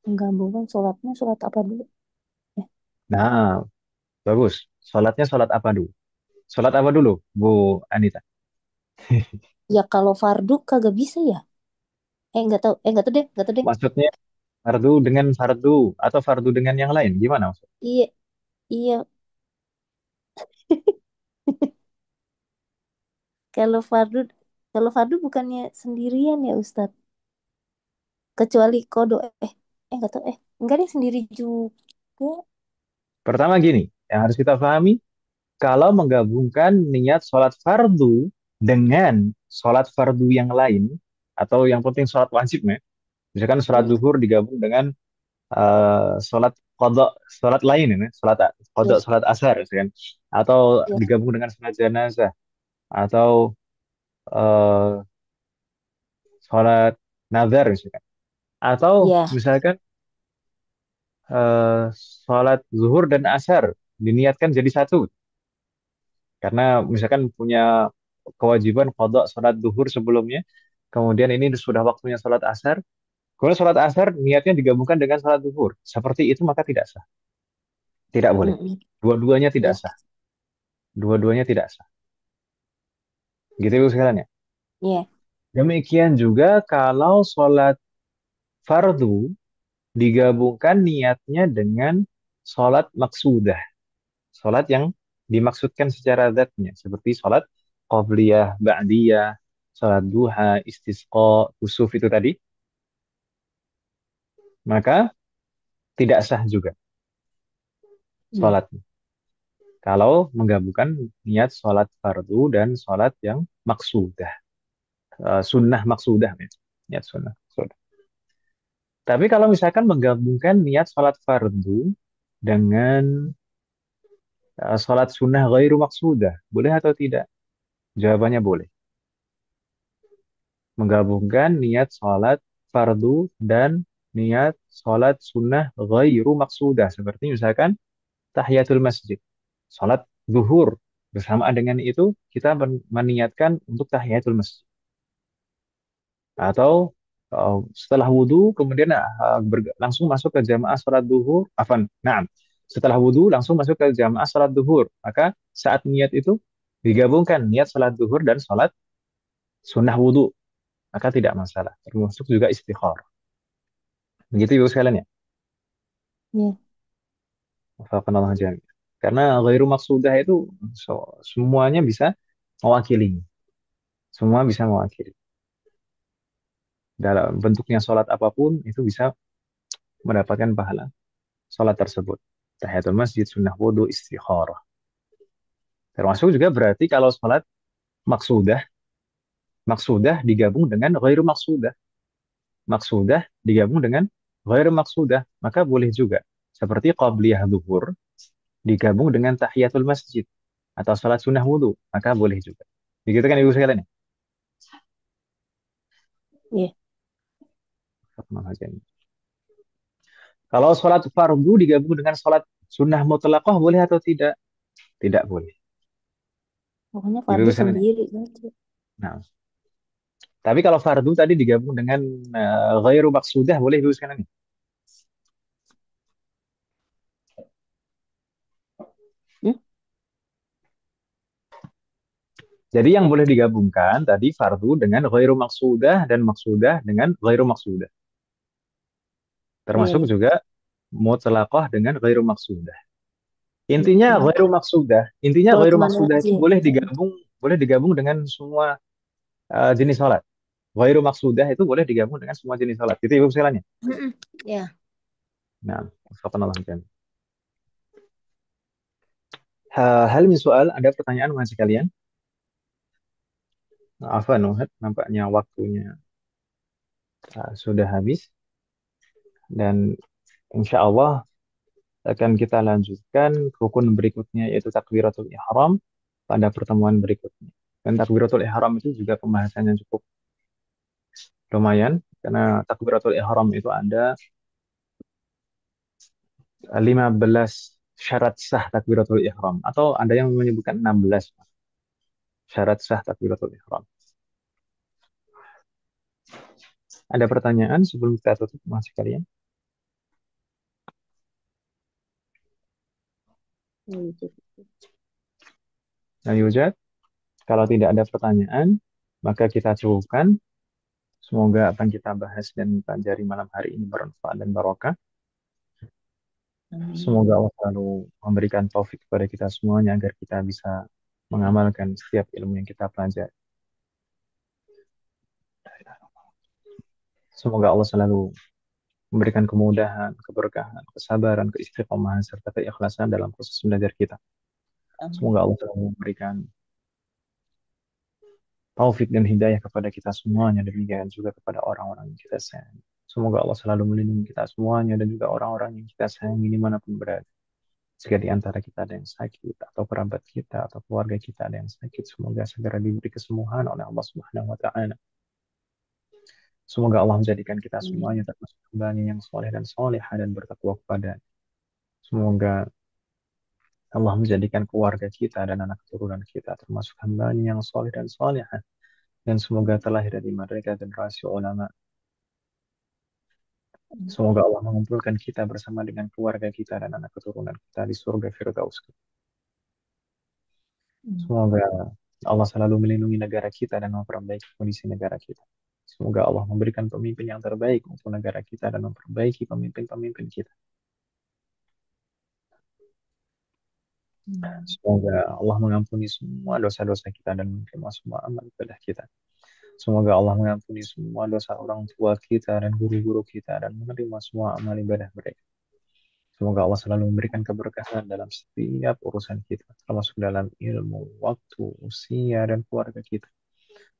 Menggabungkan sholatnya sholat apa dulu? Eh, Nah, bagus. Sholatnya sholat apa dulu? Sholat apa dulu, Bu Anita? Ya kalau fardu kagak bisa ya. Nggak tahu deh, nggak tahu deh. Maksudnya fardu dengan fardu atau fardu dengan yang lain? Gimana maksudnya? Iya, iya. Kalau fardu, kalau fardu bukannya sendirian ya Ustadz. Kecuali kodo nggak tahu enggak deh sendiri juga. Pertama gini, yang harus kita pahami, kalau menggabungkan niat sholat fardu dengan sholat fardu yang lain, atau yang penting sholat wajib ya, misalkan sholat Hmm, zuhur digabung dengan sholat kodok, sholat lain ini, sholat iya, kodok, sholat asar, misalkan, atau iya, digabung dengan sholat jenazah, atau eh, sholat nazar, misalkan, atau iya, misalkan eh, sholat zuhur dan asar diniatkan jadi satu, karena misalkan punya kewajiban kodok sholat zuhur sebelumnya, kemudian ini sudah waktunya sholat asar, kalau sholat asar niatnya digabungkan dengan sholat zuhur, seperti itu maka tidak sah, tidak boleh. mm-mm, Dua-duanya tidak iya, sah. Dua-duanya tidak sah. Gitu Ibu sekalian ya. iya, Demikian juga kalau sholat fardu digabungkan niatnya dengan sholat maksudah. Sholat yang dimaksudkan secara zatnya. Seperti sholat qobliyah, ba'diyah, sholat duha, istisqa, kusuf itu tadi. Maka tidak sah juga iya, sholatnya. Kalau menggabungkan niat sholat fardu dan sholat yang maksudah. Sunnah maksudah. Niat sunnah maksudah. Tapi kalau misalkan menggabungkan niat sholat fardu dengan sholat sunnah ghairu maksudah, boleh atau tidak? Jawabannya boleh. Menggabungkan niat sholat fardu dan niat sholat sunnah ghairu maksudah. Seperti misalkan tahiyatul masjid. Sholat zuhur. Bersamaan dengan itu, kita meniatkan untuk tahiyatul masjid. Atau setelah wudhu kemudian langsung masuk ke jamaah sholat duhur, nah, setelah wudhu langsung masuk ke jamaah sholat duhur, maka saat niat itu digabungkan niat sholat duhur dan sholat sunnah wudhu, maka tidak masalah, termasuk juga istighfar. Begitu ibu sekalian ya. iya, Wafaqanallah jami'. Karena ghairu maksudah itu semuanya bisa mewakili, semua bisa mewakili dalam bentuknya sholat apapun itu bisa mendapatkan pahala sholat tersebut. Tahiyatul masjid, sunnah wudhu, istikharah. Termasuk juga berarti kalau sholat maksudah Maksudah digabung dengan ghairu maksudah. Maksudah digabung dengan ghairu maksudah. Maka boleh juga. Seperti qabliyah zuhur digabung dengan tahiyatul masjid atau salat sunnah wudhu. Maka boleh juga. Begitu kan ibu sekalian ya? Iya. Kalau sholat fardu digabung dengan sholat sunnah mutlaqah boleh atau tidak? Tidak boleh. Pokoknya Ibu fardu sekalian ya? sendiri aja. Nah, tapi kalau fardu tadi digabung dengan ghairu maksudah boleh ibu sekalian ya? Hmm? Jadi yang boleh digabungkan tadi fardu dengan ghairu maksudah dan maksudah dengan ghairu maksudah. Termasuk Iya. juga mutlaqah dengan ghairu maksudah. Intinya ghairu maksudah, intinya Kalau ghairu cuma maksudah itu boleh digabung dengan semua jenis salat. Ghairu maksudah itu boleh digabung dengan semua jenis salat. Itu ibu sekalian ya? Ya. Nah, waffaqanallahu jami'an. Hal min soal, ada pertanyaan masih kalian? Afwan, Nuhat, nampaknya waktunya sudah habis dan insya Allah akan kita lanjutkan rukun berikutnya yaitu takbiratul ihram pada pertemuan berikutnya. Dan takbiratul ihram itu juga pembahasannya cukup lumayan karena takbiratul ihram itu ada 15 syarat sah takbiratul ihram atau ada yang menyebutkan 16 syarat sah takbiratul ihram. Ada pertanyaan sebelum kita tutup masih kalian? Nah, Yujat, kalau tidak ada pertanyaan, maka kita cukupkan. Semoga apa yang kita bahas dan pelajari malam hari ini bermanfaat dan barokah. Semoga Allah selalu memberikan taufik kepada kita semuanya agar kita bisa mengamalkan setiap ilmu yang kita pelajari. Semoga Allah selalu memberikan kemudahan, keberkahan, kesabaran, keistiqomahan, serta keikhlasan dalam proses belajar kita. Semoga Allah selalu memberikan taufik dan hidayah kepada kita semuanya, demikian juga kepada orang-orang yang kita sayangi. Semoga Allah selalu melindungi kita semuanya dan juga orang-orang yang kita sayangi dimanapun berada. Jika di antara kita ada yang sakit, atau kerabat kita, atau keluarga kita ada yang sakit, semoga segera diberi kesembuhan oleh Allah Subhanahu wa Ta'ala. Semoga Allah menjadikan kita semuanya termasuk hambanya yang soleh dan solehah dan bertakwa kepada. Semoga Allah menjadikan keluarga kita dan anak keturunan kita termasuk hambanya yang soleh dan solehah. Dan semoga terlahir dari mereka generasi ulama. Semoga Allah mengumpulkan kita bersama dengan keluarga kita dan anak keturunan kita di surga Firdaus. Semoga Allah selalu melindungi negara kita dan memperbaiki kondisi negara kita. Semoga Allah memberikan pemimpin yang terbaik untuk negara kita dan memperbaiki pemimpin-pemimpin kita. Semoga Allah mengampuni semua dosa-dosa kita dan menerima semua amal ibadah kita. Semoga Allah mengampuni semua dosa orang tua kita dan guru-guru kita dan menerima semua amal ibadah mereka. Semoga Allah selalu memberikan keberkahan dalam setiap urusan kita, termasuk dalam ilmu, waktu, usia, dan keluarga kita.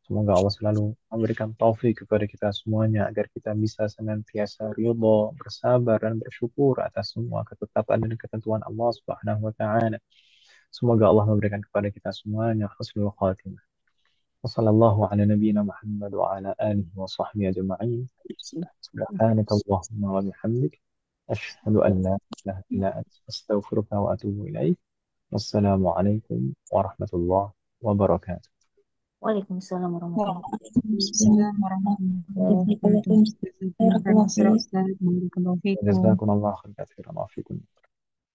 Semoga Allah selalu memberikan taufik kepada kita semuanya agar kita bisa senantiasa ridho, bersabar, dan bersyukur atas semua ketetapan dan ketentuan Allah Subhanahu wa Ta'ala. Semoga Allah memberikan kepada kita semuanya husnul khatimah. Wassallallahu ala nabiyyina Muhammad wa ala alihi wa sahbihi ajma'in. Subhanakallahumma wa bihamdik. Asyhadu an la ilaha illa anta astaghfiruka wa atubu ilaik. Wassalamu alaikum warahmatullahi wabarakatuh. Waalaikumsalam warahmatullahi Waalaikumsalam warahmatullahi wabarakatuh. Jazakallahu khairan, Ustaz. Barakallahu fiikum. Jazakumullah khairan wa fikum.